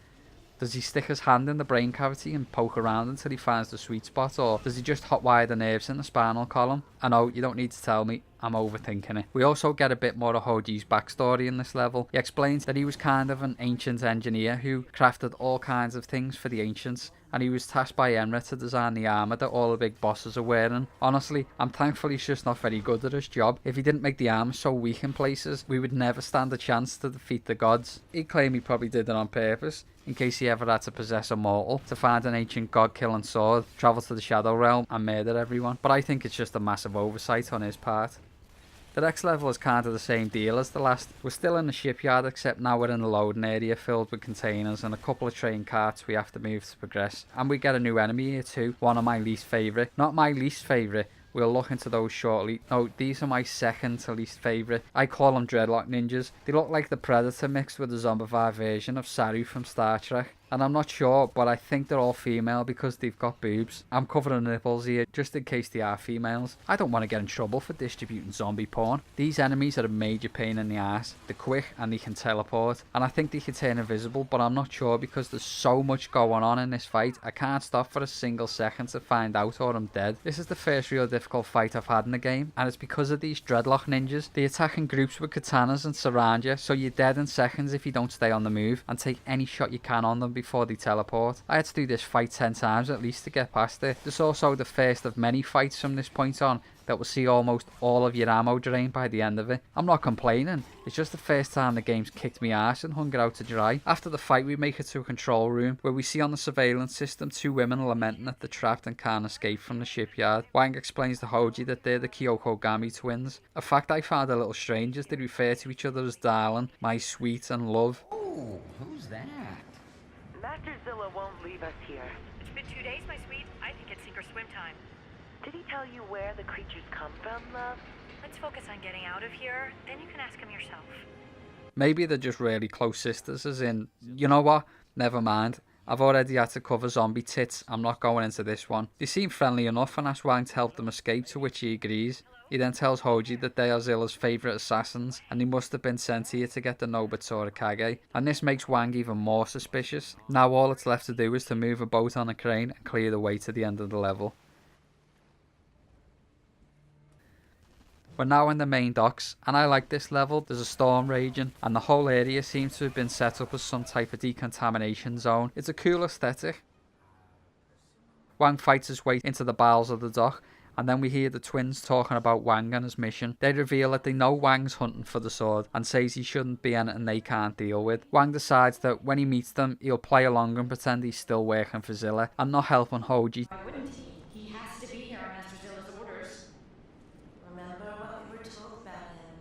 Does he stick his hand in the brain cavity and poke around until he finds the sweet spot, or does he just hotwire the nerves in the spinal column? I know, you don't need to tell me, I'm overthinking it. We also get a bit more of Hoji's backstory in this level. He explains that he was kind of an ancient engineer who crafted all kinds of things for the ancients, and he was tasked by Enra to design the armour that all the big bosses are wearing. Honestly, I'm thankful he's just not very good at his job. If he didn't make the armour so weak in places, we would never stand a chance to defeat the gods. He'd claim he probably did it on purpose, in case he ever had to possess a mortal to find an ancient god-killing sword, travel to the Shadow Realm and murder everyone. But I think it's just a massive oversight on his part. The next level is kind of the same deal as the last. We're still in the shipyard, except now we're in a loading area filled with containers and a couple of train carts we have to move to progress. And we get a new enemy here too, one of my least favourite. Not my least favourite, We'll look into those shortly. No, these are my second to least favourite. I call them dreadlock ninjas. They look like the Predator mixed with a zombified version of Saru from Star Trek. And I'm not sure, but I think they're all female because they've got boobs. I'm covering nipples here, just in case they are females. I don't want to get in trouble for distributing zombie porn. These enemies are a major pain in the ass. They're quick and they can teleport. And I think they can turn invisible, but I'm not sure because there's so much going on in this fight. I can't stop for a single second to find out or I'm dead. This is the first real difficult fight I've had in the game, and it's because of these dreadlock ninjas. They attack in groups with katanas and surround you, so you're dead in seconds if you don't stay on the move and take any shot you can on them before they teleport. I had to do this fight 10 times at least to get past it. There's also the first of many fights from this point on that will see almost all of your ammo drained by the end of it. I'm not complaining, it's just the first time the game's kicked me arse and hung it out to dry. After the fight we make it to a control room where we see on the surveillance system 2 women lamenting that they're trapped and can't escape from the shipyard. Wang explains to Hoji that they're the Kyokogami twins, a fact I found a little strange as they refer to each other as darling, my sweet and love. Oh, who's that? Master Zilla won't leave us here. It's been 2 days, my sweet. I think it's sink or swim time. Did he tell you where the creatures come from, love? Let's focus on getting out of here, then you can ask him yourself. Maybe they're just really close sisters, as in, you know what, never mind. I've already had to cover zombie tits, I'm not going into this one. They seem friendly enough and ask Wang to help them escape, to which he agrees. He then tells Hoji that they are Zilla's favourite assassins and they must have been sent here to get the Nobitsura Kage, and this makes Wang even more suspicious. Now all it's left to do is to move a boat on a crane and clear the way to the end of the level. We're now in the main docks, and I like this level. There's a storm raging, and the whole area seems to have been set up as some type of decontamination zone. It's a cool aesthetic. Wang fights his way into the bowels of the dock, and then we hear the twins talking about Wang and his mission. They reveal that they know Wang's hunting for the sword, and says he shouldn't be anything they can't deal with. Wang decides that when he meets them, he'll play along and pretend he's still working for Zilla, and not helping Hoji. Why wouldn't he? He has to be here on Master Zilla's orders. Remember what we were told about him.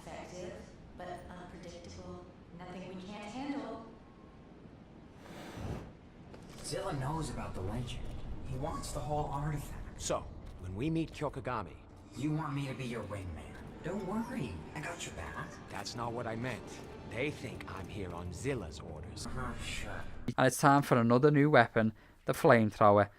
Effective, but unpredictable. Nothing we can't handle. Zilla knows about the legend. He wants the whole artifact. So, when we meet Kyokogami... You want me to be your wingman? Don't worry, I got your back. That's not what I meant. They think I'm here on Zilla's orders. Sure. And it's time for another new weapon, the flamethrower.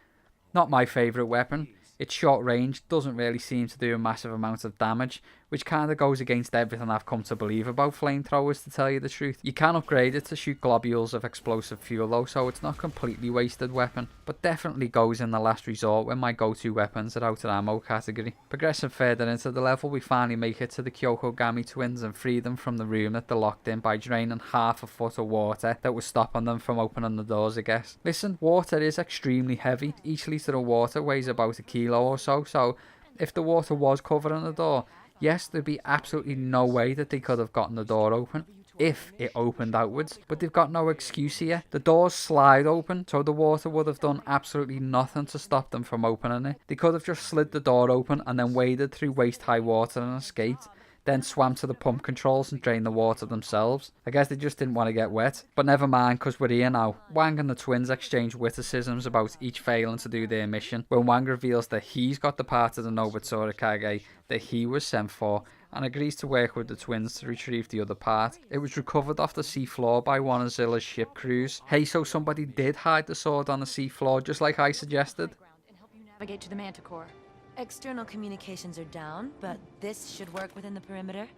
Not my favourite weapon. It's short range, doesn't really seem to do a massive amount of damage, which kind of goes against everything I've come to believe about flamethrowers, to tell you the truth. You can upgrade it to shoot globules of explosive fuel though, so it's not completely wasted weapon, but definitely goes in the last resort when my go-to weapons are out of ammo category. Progressing further into the level, we finally make it to the Kyokogami twins and free them from the room that they're locked in by draining half a foot of water that was stopping them from opening the doors, I guess. Listen, water is extremely heavy. Each litre of water weighs about 1 kilo or so if the water was covering the door, yes, there'd be absolutely no way that they could have gotten the door open if it opened outwards, but they've got no excuse here. The doors slide open, so the water would have done absolutely nothing to stop them from opening it. They could have just slid the door open and then waded through waist-high water and escaped, then swam to the pump controls and drained the water themselves. I guess they just didn't want to get wet. But never mind, because we're here now. Wang and the twins exchange witticisms about each failing to do their mission, when Wang reveals that he's got the part of the Nobitsura Kage that he was sent for, and agrees to work with the twins to retrieve the other part. It was recovered off the seafloor by one of Zilla's ship crews. Hey, so somebody did hide the sword on the seafloor, just like I suggested. And help you navigate to the Manticore. External communications are down, but this should work within the perimeter.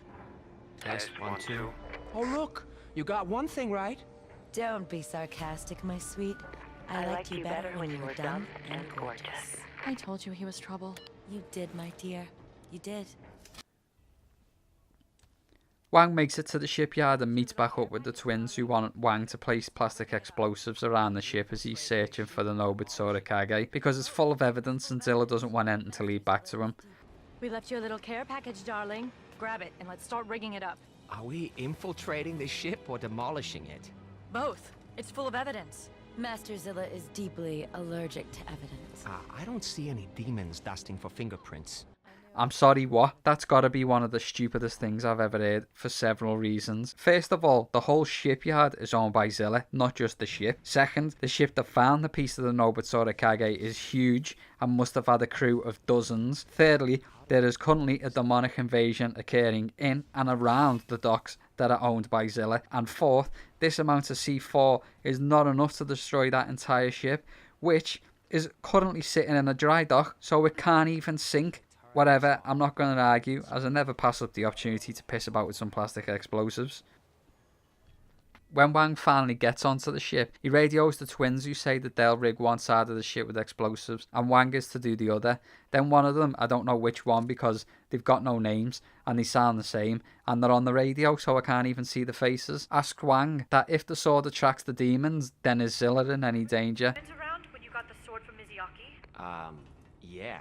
Test 1, 2. Oh, look! You got one thing right. Don't be sarcastic, my sweet. I liked you better when you were dumb and gorgeous. I told you he was trouble. You did, my dear. You did. Wang makes it to the shipyard and meets back up with the twins, who want Wang to place plastic explosives around the ship as he's searching for the Nobitsura Kage, because it's full of evidence and Zilla doesn't want anything to lead back to him. We left you a little care package, darling. Grab it and let's start rigging it up. Are we infiltrating the ship or demolishing it? Both. It's full of evidence. Master Zilla is deeply allergic to evidence. I don't see any demons dusting for fingerprints. I'm sorry, what? That's gotta be one of the stupidest things I've ever heard for several reasons. First of all, the whole shipyard is owned by Zilla, not just the ship. Second, the ship that found the piece of the Nobutsuru Kage is huge and must have had a crew of dozens. Thirdly, there is currently a demonic invasion occurring in and around the docks that are owned by Zilla. And fourth, this amount of C4 is not enough to destroy that entire ship, which is currently sitting in a dry dock, so it can't even sink. Whatever, I'm not going to argue, as I never pass up the opportunity to piss about with some plastic explosives. When Wang finally gets onto the ship, he radios the twins, who say that they'll rig one side of the ship with explosives and Wang is to do the other. Then one of them, I don't know which one because they've got no names and they sound the same, and they're on the radio so I can't even see the faces, asks Wang that if the sword attracts the demons, then is Zilla in any danger? Around when you got the sword from Mizuyaki? Yeah.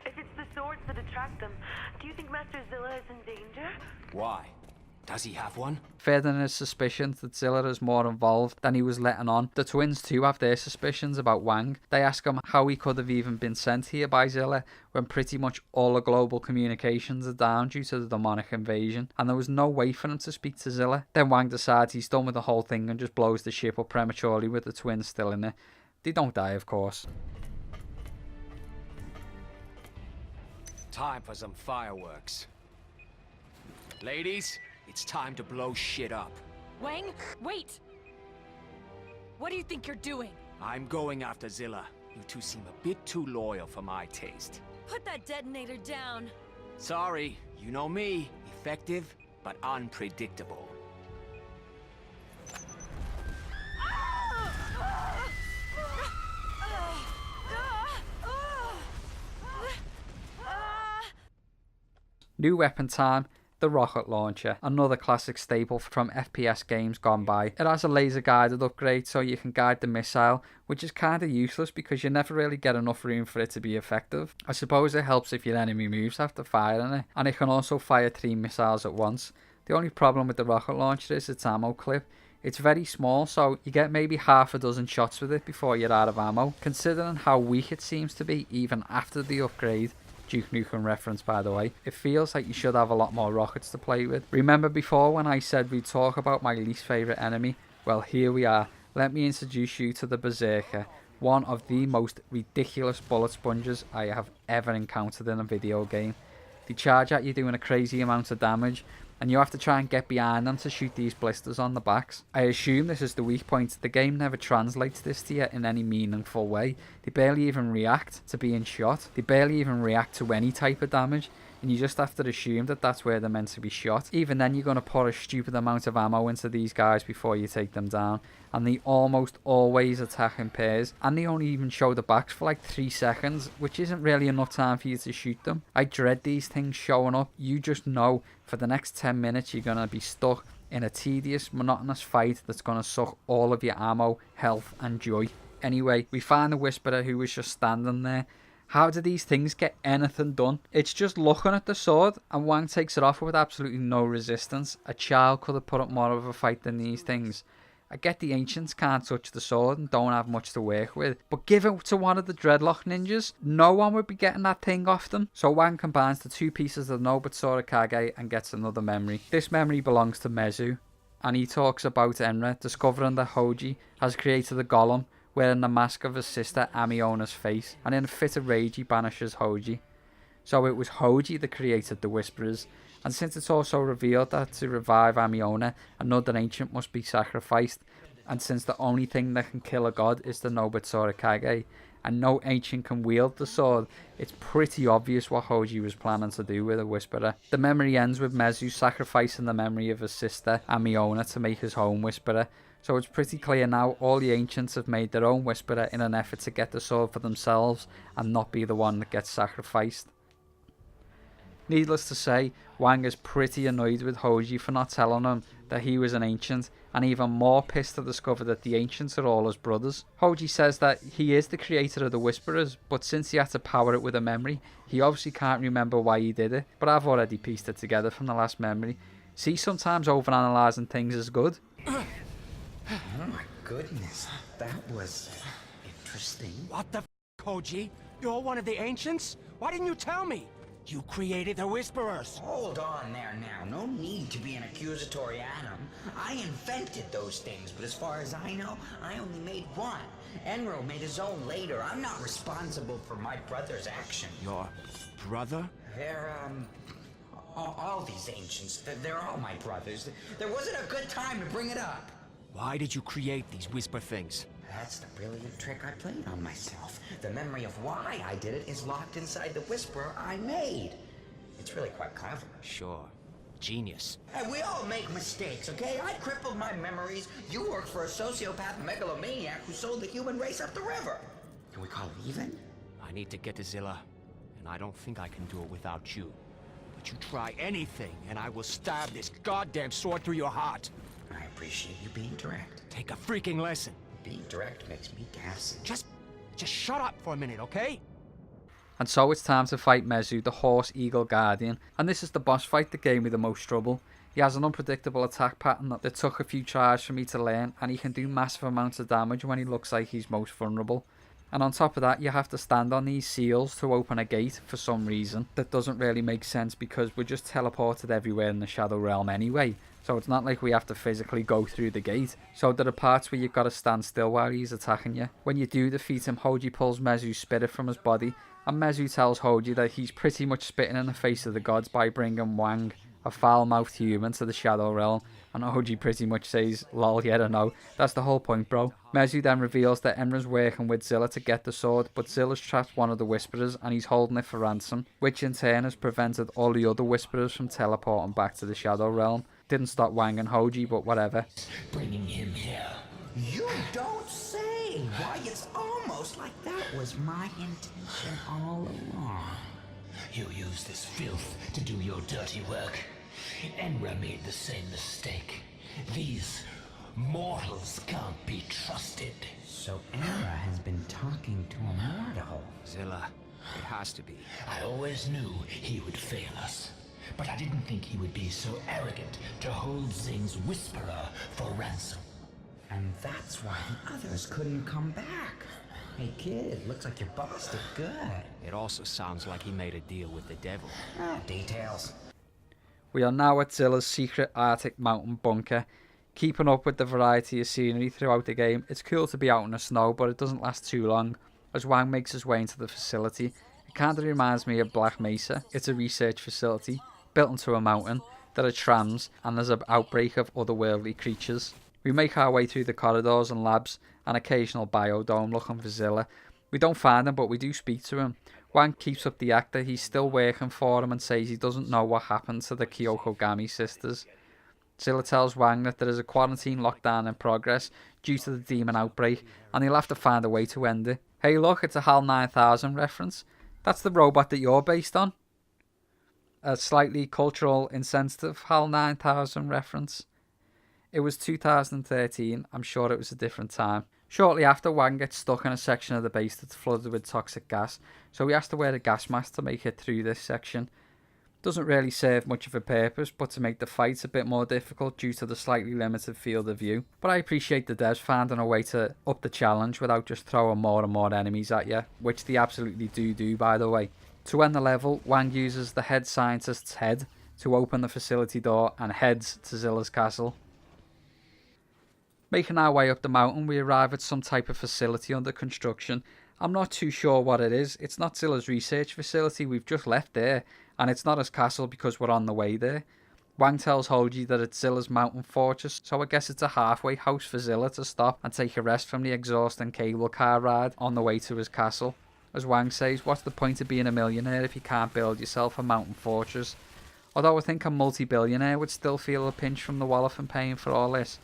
If it's the swords that attract them, do you think Master Zilla is in danger? Why? Does he have one? Further in his suspicions that Zilla is more involved than he was letting on, the twins too have their suspicions about Wang. They ask him how he could have even been sent here by Zilla when pretty much all the global communications are down due to the demonic invasion, and there was no way for him to speak to Zilla. Then Wang decides he's done with the whole thing and just blows the ship up prematurely with the twins still in it. They don't die, of course. Time for some fireworks. Ladies, it's time to blow shit up. Wang, wait! What do you think you're doing? I'm going after Zilla. You two seem a bit too loyal for my taste. Put that detonator down. Sorry, you know me. Effective, but unpredictable. New weapon time. The rocket launcher, another classic staple from FPS games gone by. It has a laser guided upgrade so you can guide the missile, which is kinda useless because you never really get enough room for it to be effective. I suppose it helps if your enemy moves after firing it, and it can also fire 3 missiles at once. The only problem with the rocket launcher is its ammo clip. It's very small, so you get maybe half a dozen shots with it before you're out of ammo. Considering how weak it seems to be even after the upgrade, Duke Nukem reference by the way, it feels like you should have a lot more rockets to play with. Remember before when I said we'd talk about my least favourite enemy? Well, here we are. Let me introduce you to the Berserker, one of the most ridiculous bullet sponges I have ever encountered in a video game. They charge at you doing a crazy amount of damage, and you have to try and get behind them to shoot these blisters on the backs. I assume this is the weak point. The game never translates this to you in any meaningful way. They barely even react to being shot. They barely even react to any type of damage, and you just have to assume that that's where they're meant to be shot. Even then, you're going to pour a stupid amount of ammo into these guys before you take them down, and they almost always attack in pairs, and they only even show the backs for like 3 seconds, which isn't really enough time for you to shoot them. I dread these things showing up. You just know for the next 10 minutes you're going to be stuck in a tedious, monotonous fight that's going to suck all of your ammo, health and joy. Anyway, we find the Whisperer, who was just standing there. How do these things get anything done? It's just looking at the sword, and Wang takes it off with absolutely no resistance. A child could have put up more of a fight than these things. I get the ancients can't touch the sword and don't have much to work with, but give it to one of the Dreadlock ninjas, no one would be getting that thing off them. So Wang combines the 2 pieces of the Nobutsuru Kage and gets another memory. This memory belongs to Mezu, and he talks about Enra discovering that Hoji has created a golem wearing the mask of his sister Amiona's face, and in a fit of rage he banishes Hoji. So it was Hoji that created the Whisperers, and since it's also revealed that to revive Amiona, another ancient must be sacrificed, and since the only thing that can kill a god is the Nobutsuru Kage, and no ancient can wield the sword, it's pretty obvious what Hoji was planning to do with a Whisperer. The memory ends with Mezu sacrificing the memory of his sister Amiona to make his own Whisperer, so it's pretty clear now all the ancients have made their own Whisperer in an effort to get the sword for themselves and not be the one that gets sacrificed. Needless to say, Wang is pretty annoyed with Hoji for not telling him that he was an ancient, and even more pissed to discover that the ancients are all his brothers. Hoji says that he is the creator of the Whisperers, but since he had to power it with a memory, he obviously can't remember why he did it, but I've already pieced it together from the last memory. See, sometimes overanalyzing things is good. Oh my goodness, that was interesting. What the f***, Koji? You're one of the ancients? Why didn't you tell me? You created the Whisperers! Hold on there now. No need to be an accusatory Adam. I invented those things, but as far as I know, I only made one. Enro made his own later. I'm not responsible for my brother's action. Your brother? They're, all these ancients, they're all my brothers. There wasn't a good time to bring it up. Why did you create these Whisper things? That's the brilliant trick I played on myself. The memory of why I did it is locked inside the Whisperer I made. It's really quite clever. Sure. Genius. Hey, we all make mistakes, okay? I crippled my memories. You work for a sociopath megalomaniac who sold the human race up the river. Can we call it even? I need to get to Zilla, and I don't think I can do it without you. But you try anything, and I will stab this goddamn sword through your heart. I appreciate you being direct. Take a freaking lesson. Being direct makes me gassy. Just shut up for a minute, okay? And so it's time to fight Mezu, the Horse Eagle Guardian, and this is the boss fight that gave me the most trouble. He has an unpredictable attack pattern that took a few tries for me to learn, and he can do massive amounts of damage when he looks like he's most vulnerable. And on top of that, you have to stand on these seals to open a gate for some reason. That doesn't really make sense because we're just teleported everywhere in the Shadow Realm anyway. So it's not like we have to physically go through the gate. So there are parts where you've got to stand still while he's attacking you. When you do defeat him, Hoji pulls Mezu's spirit from his body. And Mezu tells Hoji that he's pretty much spitting in the face of the gods by bringing Wang, a foul-mouthed human, to the Shadow Realm. And Hoji pretty much says, lol, yeah, I know. That's the whole point, bro. Mezu then reveals that Enra's working with Zilla to get the sword, but Zilla's trapped one of the Whisperers and he's holding it for ransom, which in turn has prevented all the other Whisperers from teleporting back to the Shadow Realm. Didn't stop Wang and Hoji, but whatever. Bringing him here. You don't say! Why, it's almost like that was my intention all along. You use this filth to do your dirty work. Enra made the same mistake. These mortals can't be trusted. So Enra has been talking to a mortal. Zilla, it has to be. I always knew he would fail us, but I didn't think he would be so arrogant to hold Zing's Whisperer for ransom. And that's why the others couldn't come back. Hey kid, looks like your boss did good. It also sounds like he made a deal with the devil. Details. We are now at Zilla's secret Arctic mountain bunker. Keeping up with the variety of scenery throughout the game, it's cool to be out in the snow, but it doesn't last too long. As Wang makes his way into the facility, it kind of reminds me of Black Mesa. It's a research facility, built into a mountain. There are trams, and there's an outbreak of otherworldly creatures. We make our way through the corridors and labs, an occasional biodome looking for Zilla. We don't find him, but we do speak to him. Wang keeps up the act that he's still working for him and says he doesn't know what happened to the Kyokogami sisters. Zilla tells Wang that there is a quarantine lockdown in progress due to the demon outbreak, and he'll have to find a way to end it. Hey look, it's a HAL 9000 reference. That's the robot that you're based on. A slightly cultural insensitive HAL 9000 reference. It was 2013, I'm sure it was a different time. Shortly after, Wang gets stuck in a section of the base that's flooded with toxic gas, so he has to wear a gas mask to make it through this section. Doesn't really serve much of a purpose, but to make the fights a bit more difficult due to the slightly limited field of view. But I appreciate the devs finding a way to up the challenge without just throwing more and more enemies at you, which they absolutely do by the way. To end the level, Wang uses the head scientist's head to open the facility door and heads to Zilla's castle. Making our way up the mountain, we arrive at some type of facility under construction. I'm not too sure what it is. It's not Zilla's research facility, we've just left there, and it's not his castle because we're on the way there. Wang tells Hoji that it's Zilla's mountain fortress, so I guess it's a halfway house for Zilla to stop and take a rest from the exhausting cable car ride on the way to his castle. As Wang says, what's the point of being a millionaire if you can't build yourself a mountain fortress? Although I think a multi-billionaire would still feel a pinch from the wallet from paying for all this.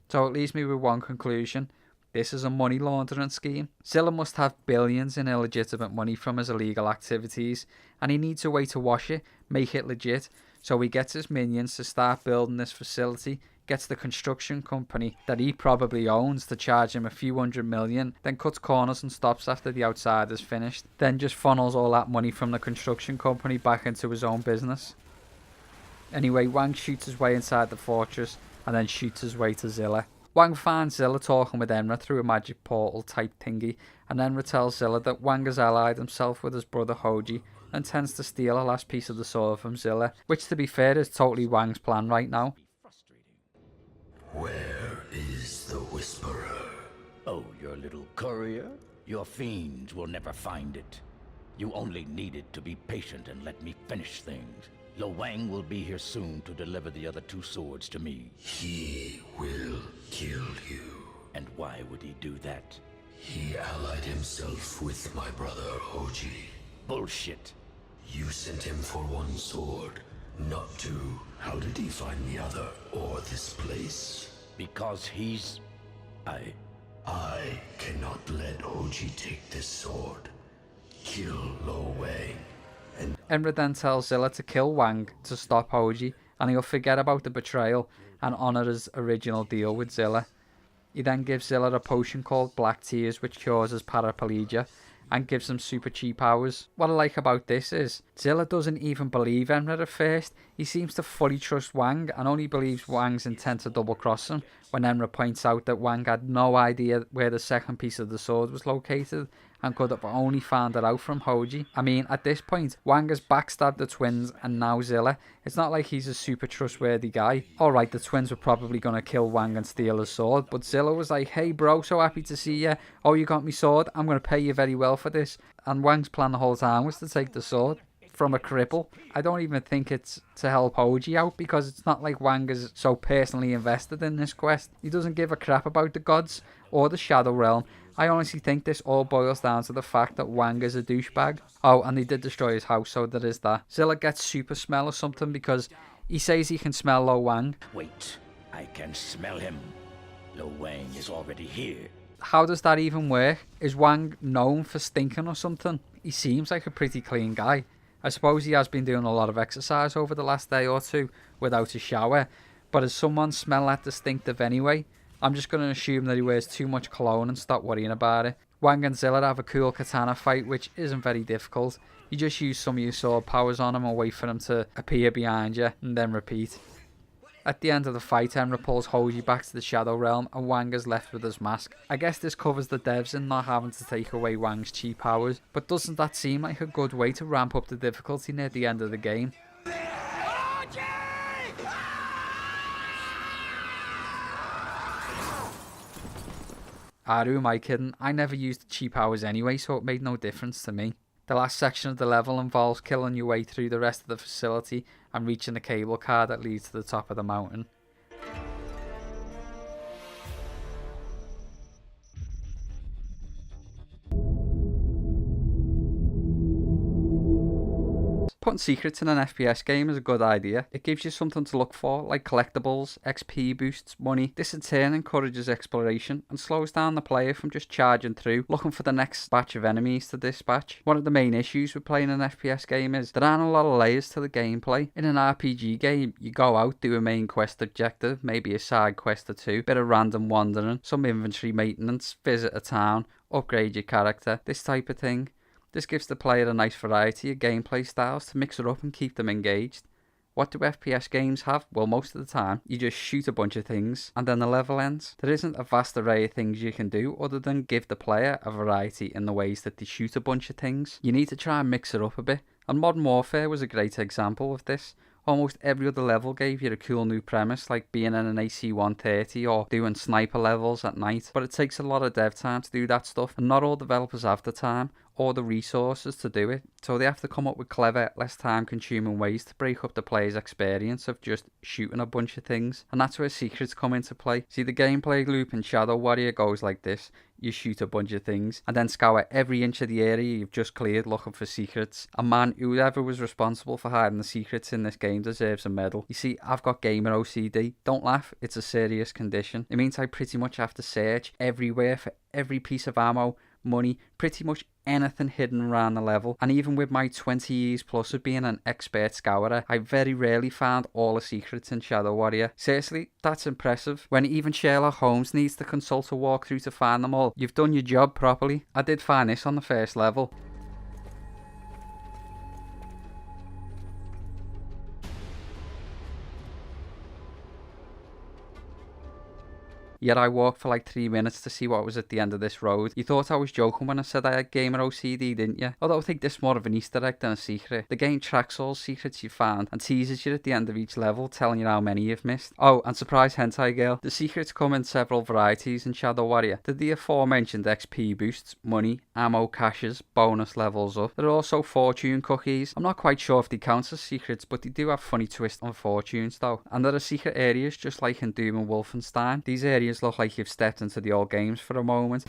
So it leaves me with one conclusion. This is a money laundering scheme. Zilla must have billions in illegitimate money from his illegal activities, and he needs a way to wash it, make it legit, so he gets his minions to start building this facility, gets the construction company that he probably owns to charge him a few $100 million, then cuts corners and stops after the outside is finished, then just funnels all that money from the construction company back into his own business. Anyway, Wang shoots his way inside the fortress, and then shoots his way to Zilla. Wang finds Zilla talking with Enra through a magic portal type thingy, and Enra tells Zilla that Wang has allied himself with his brother Hoji and tends to steal a last piece of the sword from Zilla, which to be fair is totally Wang's plan right now. Where is the Whisperer? Oh, your little courier? Your fiends will never find it. You only needed to be patient and let me finish things. Lo Wang will be here soon to deliver the other 2 swords to me. He will kill you. And why would he do that? He allied himself with my brother Hoji. Bullshit. You sent him for 1 sword, not 2. How did he find the other, or this place? Because he's... I cannot let Hoji take this sword. Kill Lo Wang. Enra then tells Zilla to kill Wang to stop Hoji, and he'll forget about the betrayal and honour his original deal with Zilla. He then gives Zilla a potion called Black Tears, which cures his paraplegia, and gives him super cheap powers. What I like about this is, Zilla doesn't even believe Enra at first. He seems to fully trust Wang, and only believes Wang's intent to double cross him, when Enra points out that Wang had no idea where the second piece of the sword was located, and could have only found it out from Hoji. I mean, at this point, Wang has backstabbed the twins and now Zilla. It's not like he's a super trustworthy guy. Alright, the twins were probably going to kill Wang and steal his sword, but Zilla was like, hey bro, so happy to see you. Oh, you got me sword? I'm going to pay you very well for this. And Wang's plan the whole time was to take the sword from a cripple. I don't even think it's to help Hoji out, because it's not like Wang is so personally invested in this quest. He doesn't give a crap about the gods or the Shadow Realm. I honestly think this all boils down to the fact that Wang is a douchebag. Oh, and he did destroy his house, so there is that. Zilla gets super smell or something because he says he can smell Lo Wang. Wait, I can smell him. Lo Wang is already here. How does that even work? Is Wang known for stinking or something? He seems like a pretty clean guy. I suppose he has been doing a lot of exercise over the last day or 2 without a shower, but does someone smell that distinctive anyway? I'm just going to assume that he wears too much cologne and stop worrying about it. Wang and Zilla have a cool katana fight, which isn't very difficult. You just use some of your sword powers on him and wait for him to appear behind you, and then repeat. At the end of the fight, Enra pulls Hoji back to the Shadow Realm, and Wang is left with his mask. I guess this covers the devs in not having to take away Wang's cheap powers, but doesn't that seem like a good way to ramp up the difficulty near the end of the game? Who am I kidding? I never used cheap powers anyway, so it made no difference to me. The last section of the level involves killing your way through the rest of the facility and reaching the cable car that leads to the top of the mountain. Putting secrets in an FPS game is a good idea. It gives you something to look for, like collectibles, XP boosts, money. This in turn encourages exploration and slows down the player from just charging through, looking for the next batch of enemies to dispatch. One of the main issues with playing an FPS game is there aren't a lot of layers to the gameplay. In an RPG game, you go out, do a main quest objective, maybe a side quest or 2, bit of random wandering, some inventory maintenance, visit a town, upgrade your character, this type of thing. This gives the player a nice variety of gameplay styles to mix it up and keep them engaged. What do FPS games have? Well, most of the time, you just shoot a bunch of things and then the level ends. There isn't a vast array of things you can do other than give the player a variety in the ways that they shoot a bunch of things. You need to try and mix it up a bit, and Modern Warfare was a great example of this. Almost every other level gave you a cool new premise, like being in an AC-130 or doing sniper levels at night, but it takes a lot of dev time to do that stuff, and not all developers have the time or the resources to do it, so they have to come up with clever, less time-consuming ways to break up the player's experience of just shooting a bunch of things, and that's where secrets come into play. See, the gameplay loop in Shadow Warrior goes like this. You shoot a bunch of things and then scour every inch of the area you've just cleared looking for secrets. And man, whoever was responsible for hiding the secrets in this game deserves a medal. You see, I've got gamer OCD. Don't laugh, it's a serious condition. It means I pretty much have to search everywhere for every piece of ammo, money, pretty much anything hidden around the level. And even with my 20 years plus of being an expert scourer, I very rarely found all the secrets in Shadow Warrior. Seriously, that's impressive. When even Sherlock Holmes needs to consult a walkthrough to find them all, you've done your job properly. I did find this on the first level. yet I walked for like 3 minutes to see what was at the end of this road. You thought I was joking when I said I had gamer OCD, didn't you? Although I think this is more of an Easter egg than a secret. The game tracks all secrets you found and teases you at the end of each level, telling you how many you've missed. Oh, and surprise hentai girl, the secrets come in several varieties in Shadow Warrior. Did the aforementioned XP boosts, money, ammo caches, bonus levels up. There are also fortune cookies. I'm not quite sure if they count as secrets, but they do have funny twists on fortunes though. And there are secret areas just like in Doom and Wolfenstein. These areas look like you've stepped into the old games for a moment.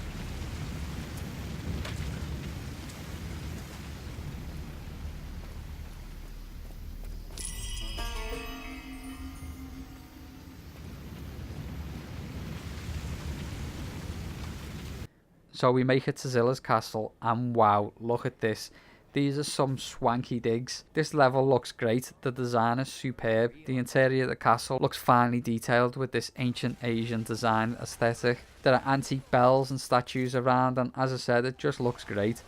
So we make it to Zilla's castle, and wow, look at this. These are some swanky digs. This level looks great, the design is superb, the interior of the castle looks finely detailed with this ancient Asian design aesthetic. There are antique bells and statues around, and as I said, it just looks great.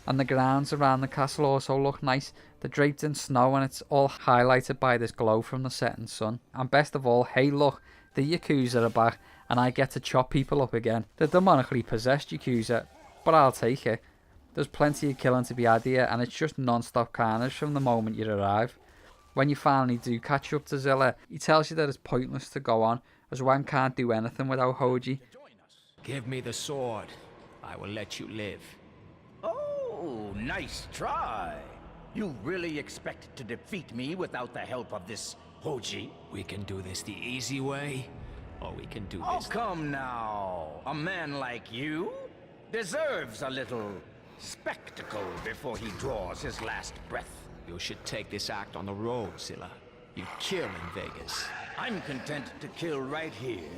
And the grounds around the castle also look nice. They're draped in snow and it's all highlighted by this glow from the setting sun. And best of all, hey look, the Yakuza are back and I get to chop people up again. The demonically possessed Yakuza, but I'll take it. There's plenty of killing to be had here and it's just non-stop carnage from the moment you arrive. When you finally do catch up to Zilla, he tells you that it's pointless to go on, as Wang can't do anything without Hoji. Give me the sword. I will let you live. Oh, nice try. You really expect to defeat me without the help of this Hoji? We can do this the easy way, or we can do this... Oh, come now. A man like you deserves a little spectacle before he draws his last breath. You should take this act on the road, Zilla. You kill in Vegas. I'm content to kill right here.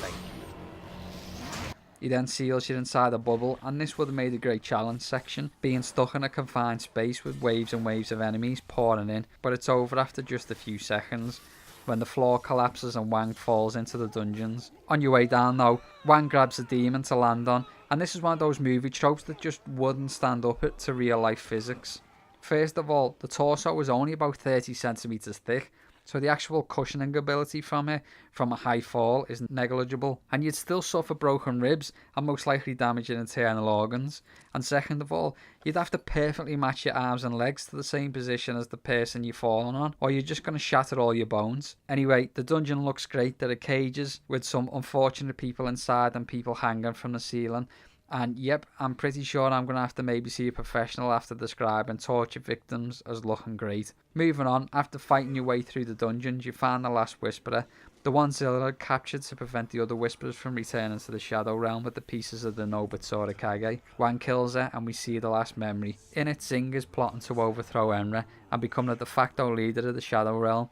Thank you. He then seals you inside a bubble, and this would have made a great challenge section, being stuck in a confined space with waves and waves of enemies pouring in, but it's over after just a few seconds, when the floor collapses and Wang falls into the dungeons. On your way down though, Wang grabs a demon to land on, and this is one of those movie tropes that just wouldn't stand up to real life physics. First of all, the torso was only about 30 centimeters thick, so the actual cushioning ability from it, from a high fall, is negligible, and you'd still suffer broken ribs and most likely damaging internal organs. And second of all, you'd have to perfectly match your arms and legs to the same position as the person you're falling on, or you're just going to shatter all your bones. Anyway, the dungeon looks great. There are cages with some unfortunate people inside and people hanging from the ceiling. And yep, I'm pretty sure I'm going to have to maybe see a professional after describing torture victims as looking great. Moving on, after fighting your way through the dungeons, you find the last Whisperer, the one Zilla had captured to prevent the other Whisperers from returning to the Shadow Realm with the pieces of the Nobitsura Kage. Wang kills her and we see the last memory. In it, Zing is plotting to overthrow Enra and become the de facto leader of the Shadow Realm.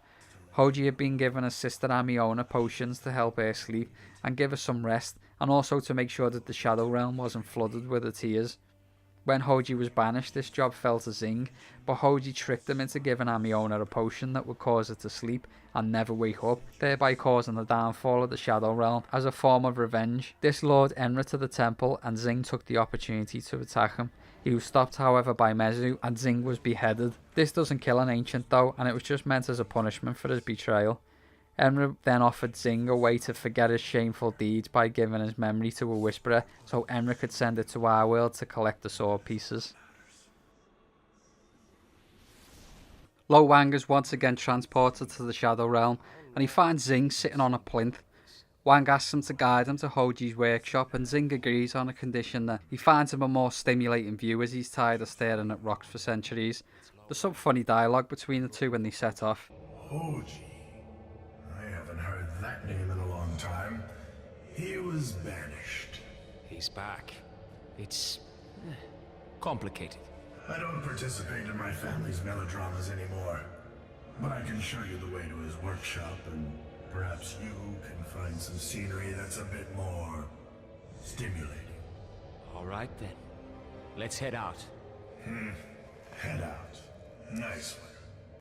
Hoji had been given his sister Amiona potions to help her sleep and give her some rest, and also to make sure that the Shadow Realm wasn't flooded with her tears. When Hoji was banished, this job fell to Zing, but Hoji tricked him into giving Amiona a potion that would cause her to sleep and never wake up, thereby causing the downfall of the Shadow Realm. As a form of revenge, this lured Enra to the temple and Zing took the opportunity to attack him. He was stopped however by Mezu and Zing was beheaded. This doesn't kill an ancient though, and it was just meant as a punishment for his betrayal. Enra then offered Zing a way to forget his shameful deeds by giving his memory to a Whisperer, so Enra could send it to our world to collect the sword pieces. Lo Wang is once again transported to the Shadow Realm, and he finds Zing sitting on a plinth. Wang asks him to guide him to Hoji's workshop, and Zing agrees on a condition that he finds him a more stimulating view as he's tired of staring at rocks for centuries. There's some funny dialogue between the two when they set off. Hoji. I haven't heard that name in a long time. He was banished. He's back. It's complicated. I don't participate in my family's melodramas anymore, but I can show you the way to his workshop, and perhaps you can find some scenery that's a bit more stimulating. All right then. Let's head out. Head out. Nice one.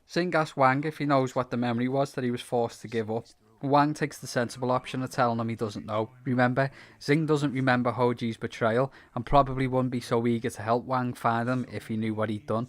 Zing asks Wang if he knows what the memory was that he was forced to give up. Wang takes the sensible option of telling him he doesn't know. Remember, Zing doesn't remember Hoji's betrayal and probably wouldn't be so eager to help Wang find him if he knew what he'd done.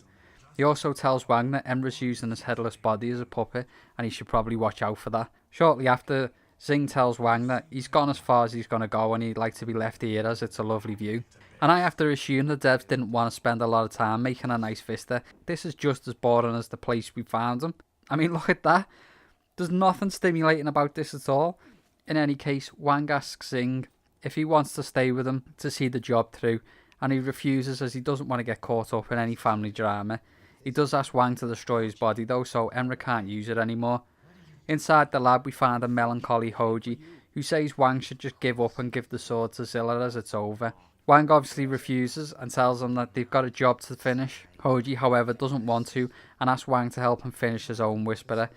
He also tells Wang that Enra's using his headless body as a puppet and he should probably watch out for that. Shortly after, Zing tells Wang that he's gone as far as he's going to go and he'd like to be left here as it's a lovely view. And I have to assume the devs didn't want to spend a lot of time making a nice vista. This is just as boring as the place we found him. I mean, look at that. There's nothing stimulating about this at all. In any case, Wang asks Zing if he wants to stay with him to see the job through, and he refuses as he doesn't want to get caught up in any family drama. He does ask Wang to destroy his body though, so Enra can't use it anymore. Inside the lab we find a melancholy Hoji, who says Wang should just give up and give the sword to Zilla as it's over. Wang obviously refuses and tells him that they've got a job to finish. Hoji, however, doesn't want to and asks Wang to help him finish his own Whisperer.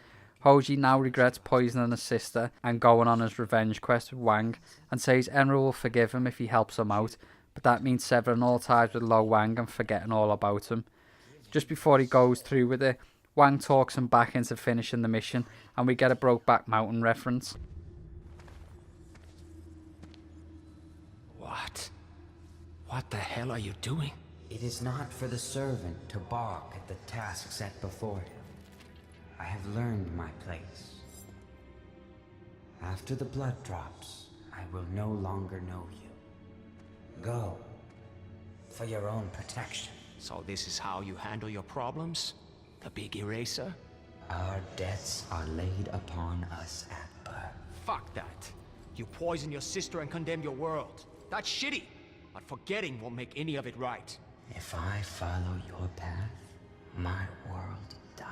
Hoji now regrets poisoning his sister and going on his revenge quest with Wang, and says Enra will forgive him if he helps him out, but that means severing all ties with Lo Wang and forgetting all about him. Just before he goes through with it, Wang talks him back into finishing the mission, and we get a Brokeback Mountain reference. What? What the hell are you doing? It is not for the servant to balk at the task set before him. I have learned my place. After the blood drops, I will no longer know you. Go, for your own protection. So this is how you handle your problems? The big eraser? Our debts are laid upon us at birth. Fuck that. You poison your sister and condemn your world. That's shitty. But forgetting won't make any of it right. If I follow your path, my world die.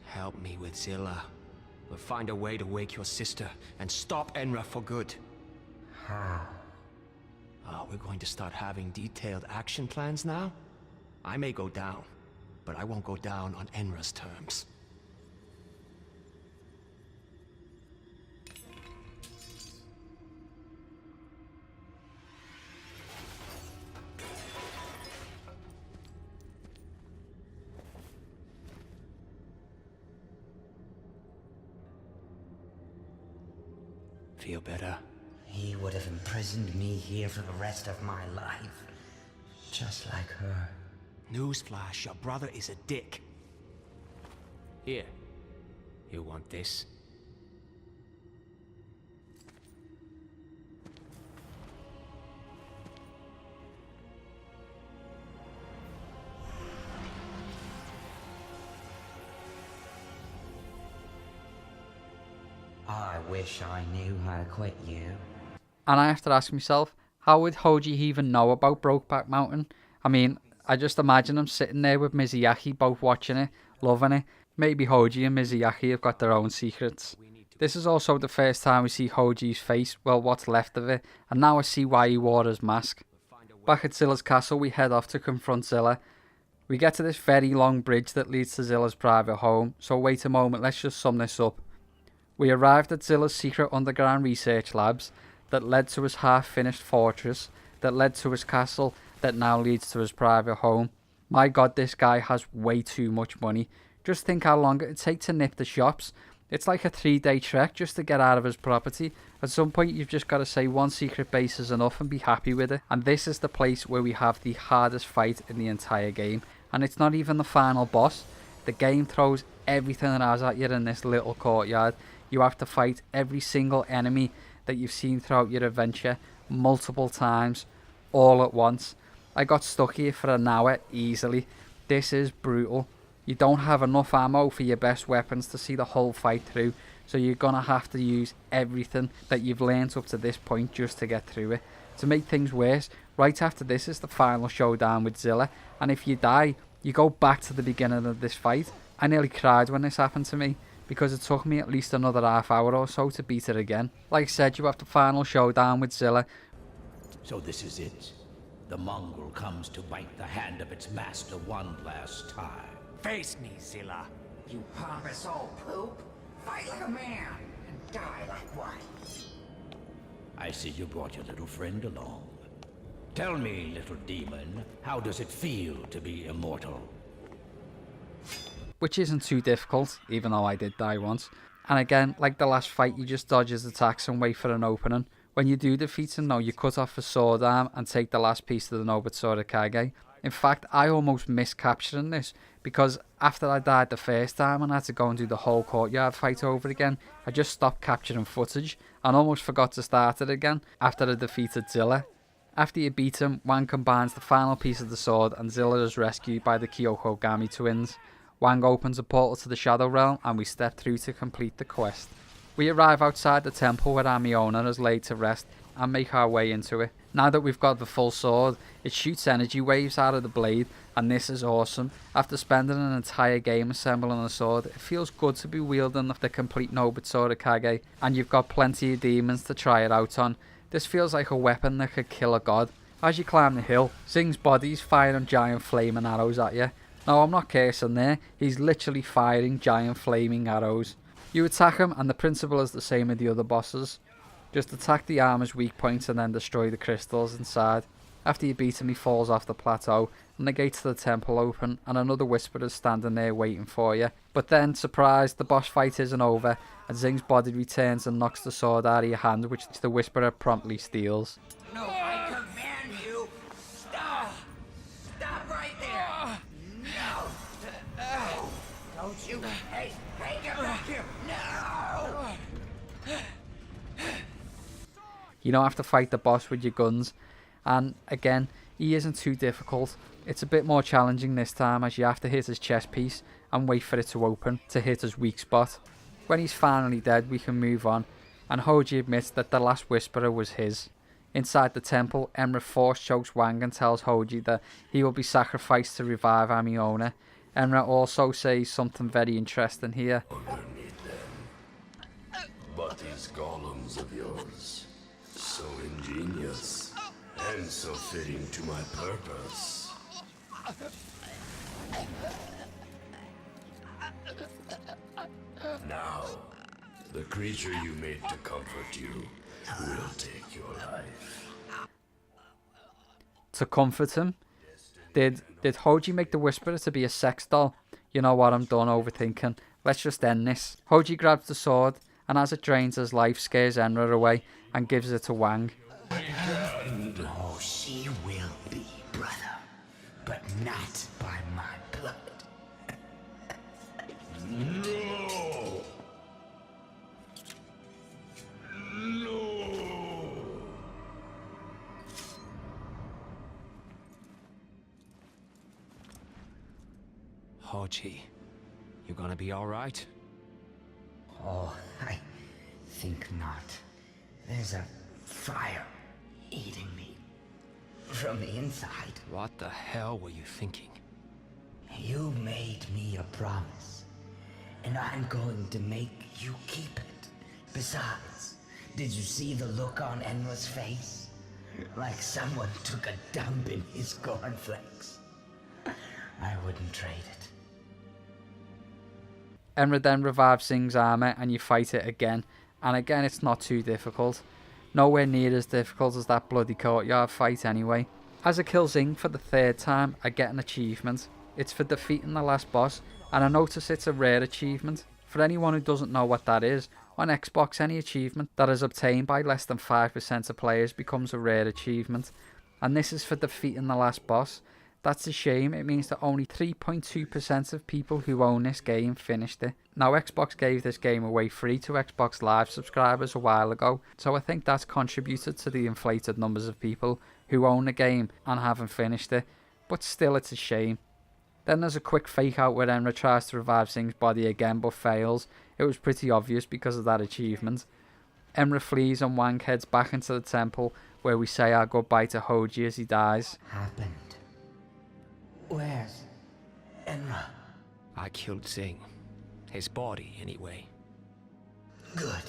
Help me with Zilla. We'll find a way to wake your sister and stop Enra for good. How? Oh, we're going to start having detailed action plans now? I may go down, but I won't go down on Enra's terms. Feel better? He would have imprisoned me here for the rest of my life. Just like her. Newsflash, your brother is a dick. Here. You want this? I wish I knew how to quit you. And I have to ask myself, how would Hoji even know about Brokeback Mountain? I mean, I just imagine him sitting there with Mizuyaki, both watching it, loving it. Maybe Hoji and Mizuyaki have got their own secrets. This is also the first time we see Hoji's face, well, what's left of it, and now I see why he wore his mask. Back at Zilla's castle, we head off to confront Zilla. We get to this very long bridge that leads to Zilla's private home, so wait a moment, let's just sum this up. We arrived at Zilla's secret underground research labs that led to his half-finished fortress, that led to his castle, that now leads to his private home. My god, this guy has way too much money. Just think how long it'd take to nip the shops. It's like a 3-day trek just to get out of his property. At some point you've just got to say one secret base is enough and be happy with it. And this is the place where we have the hardest fight in the entire game. And it's not even the final boss. The game throws everything it has at you in this little courtyard. You have to fight every single enemy that you've seen throughout your adventure multiple times, all at once. I got stuck here for an hour easily. This is brutal. You don't have enough ammo for your best weapons to see the whole fight through, so you're gonna have to use everything that you've learnt up to this point just to get through it. To make things worse, right after this is the final showdown with Zilla, and if you die, you go back to the beginning of this fight. I nearly cried when this happened to me, because it took me at least another half hour or so to beat it again. Like I said, you have the final showdown with Zilla. So this is it. The mongrel comes to bite the hand of its master one last time. Face me, Zilla. You pompous old poop. Fight like a man and die like one. I see you brought your little friend along. Tell me, little demon, how does it feel to be immortal? Which isn't too difficult, even though I did die once. And again, like the last fight, you just dodge his attacks and wait for an opening. When you do defeat him though, you cut off his sword arm and take the last piece of the Nobitsura Kage. In fact, I almost missed capturing this, because after I died the first time and had to go and do the whole courtyard fight over again, I just stopped capturing footage and almost forgot to start it again after I defeated Zilla. After you beat him, Wang combines the final piece of the sword and Zilla is rescued by the Kyokogami twins. Wang opens a portal to the Shadow Realm and we step through to complete the quest. We arrive outside the temple where Amiona is laid to rest and make our way into it. Now that we've got the full sword, it shoots energy waves out of the blade, and this is awesome. After spending an entire game assembling a sword, it feels good to be wielding the complete Nobitsura Kage, and you've got plenty of demons to try it out on. This feels like a weapon that could kill a god. As you climb the hill, Zing's body's firing giant flaming arrows at you. No, I'm not cursing there, he's literally firing giant flaming arrows. You attack him and the principle is the same with the other bosses. Just attack the armor's weak points and then destroy the crystals inside. After you beat him, he falls off the plateau and the gates to the temple open and another Whisperer is standing there waiting for you. But then, surprise, the boss fight isn't over and Zing's body returns and knocks the sword out of your hand, which the Whisperer promptly steals. No, I command you! Stop! Stop right there! No! Don't you... Hey, get back here! No! You don't have to fight the boss with your guns, and again, he isn't too difficult. It's a bit more challenging this time as you have to hit his chest piece and wait for it to open to hit his weak spot. When he's finally dead, we can move on, and Hoji admits that the last Whisperer was his. Inside the temple, Enra force chokes Wang and tells Hoji that he will be sacrificed to revive Amiona. Enra also says something very interesting here. But these golems of yours, so ingenious, and so fitting to my purpose. Now, the creature you made to comfort you will take your life. To comfort him? Did Hoji make the Whisperer to be a sex doll? You know what, I'm done overthinking. Let's just end this. Hoji grabs the sword, and as it drains his life, scares Enra away and gives it to Wang. Oh, she will be, brother, but not by my blood. No! No! Hoji, you gonna be alright? Oh, I think not. There's a fire eating me from the inside. What the hell were you thinking? You made me a promise, and I'm going to make you keep it. Besides, did you see the look on Enra's face? Like someone took a dump in his cornflakes. I wouldn't trade it. Enra then revives Zing's armor and you fight it again, and again it's not too difficult. Nowhere near as difficult as that bloody courtyard fight anyway. As I kill Zing for the third time, I get an achievement. It's for defeating the last boss, and I notice it's a rare achievement. For anyone who doesn't know what that is, on Xbox any achievement that is obtained by less than 5% of players becomes a rare achievement, and this is for defeating the last boss. That's a shame. It means that only 3.2% of people who own this game finished it. Now, Xbox gave this game away free to Xbox Live subscribers a while ago, so I think that's contributed to the inflated numbers of people who own the game and haven't finished it, but still it's a shame. Then there's a quick fake out where Enra tries to revive Zing's body again but fails. It was pretty obvious because of that achievement. Enra flees and Wang heads back into the temple where we say our goodbye to Hoji as he dies. Happened. Where's Enra? I killed Zing. His body, anyway. Good.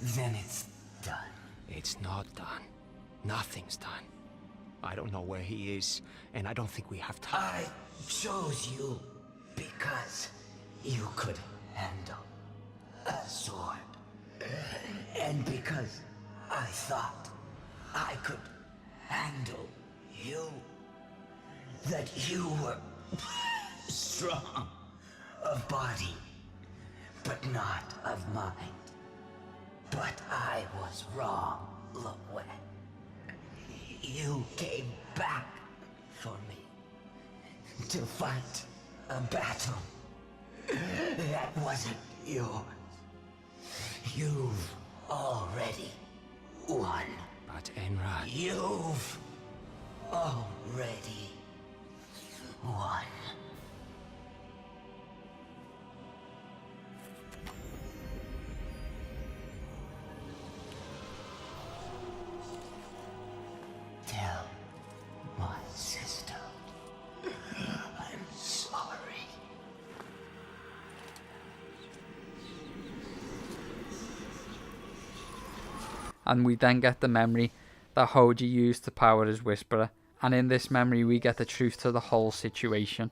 Then it's done. It's not done. Nothing's done. I don't know where he is, and I don't think we have time. I chose you because you could handle a sword. And because I thought I could handle you. That you were strong of body, but not of mind. But I was wrong, Luwe. You came back for me to fight a battle that wasn't yours. You've already won. But Enra... You've already won. Tell my sister I'm sorry. And we then get the memory that Hoji used to power his Whisperer, and in this memory we get the truth to the whole situation.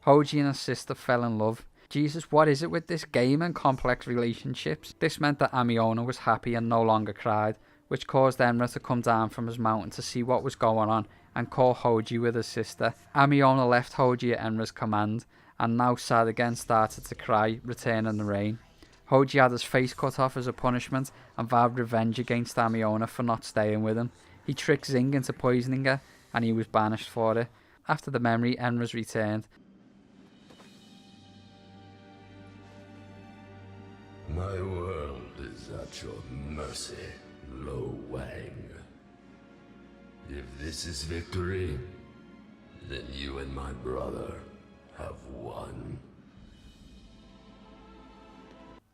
Hoji and his sister fell in love. Jesus, what is it with this game and complex relationships? This meant that Amiona was happy and no longer cried, which caused Enra to come down from his mountain to see what was going on and call Hoji with his sister. Amiona left Hoji at Enra's command, and now sad again started to cry, returning the rain. Hoji had his face cut off as a punishment and vowed revenge against Amiona for not staying with him. He tricked Zing into poisoning her, and he was banished for it. After the memory, Enra's returned. My world is at your mercy, Lo Wang. If this is victory, then you and my brother have won.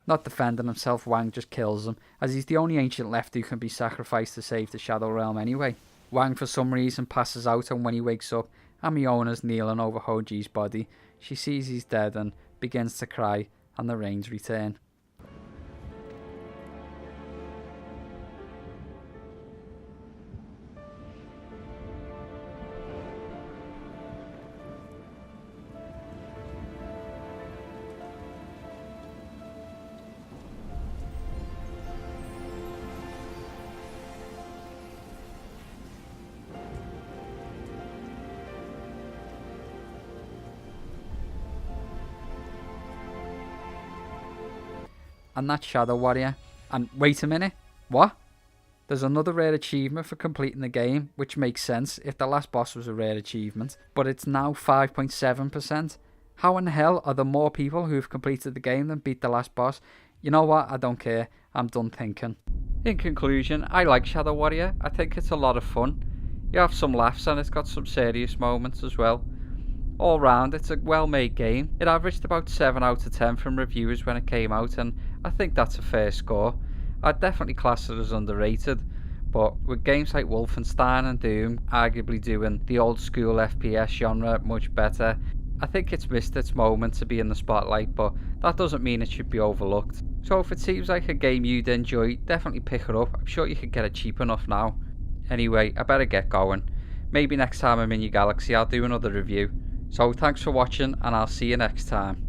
Not defending himself, Wang just kills him, as he's the only ancient left who can be sacrificed to save the Shadow Realm anyway. Wang for some reason passes out, and when he wakes up, Amiona's kneeling over Hoji's body. She sees he's dead and begins to cry, and the rains return. And that's Shadow Warrior. And wait a minute, what? There's another rare achievement for completing the game, which makes sense if the last boss was a rare achievement, but it's now 5.7%. How in the hell are there more people who've completed the game than beat the last boss? You know what, I don't care, I'm done thinking. In conclusion, I like Shadow Warrior. I think it's a lot of fun. You have some laughs and it's got some serious moments as well. All round, it's a well-made game. It averaged about 7 out of 10 from reviewers when it came out, and I think that's a fair score. I'd definitely class it as underrated, but with games like Wolfenstein and Doom arguably doing the old school FPS genre much better, I think it's missed its moment to be in the spotlight, but that doesn't mean it should be overlooked. So if it seems like a game you'd enjoy, definitely pick it up. I'm sure you could get it cheap enough now. Anyway, I better get going. Maybe next time I'm in your galaxy I'll do another review. So thanks for watching, and I'll see you next time.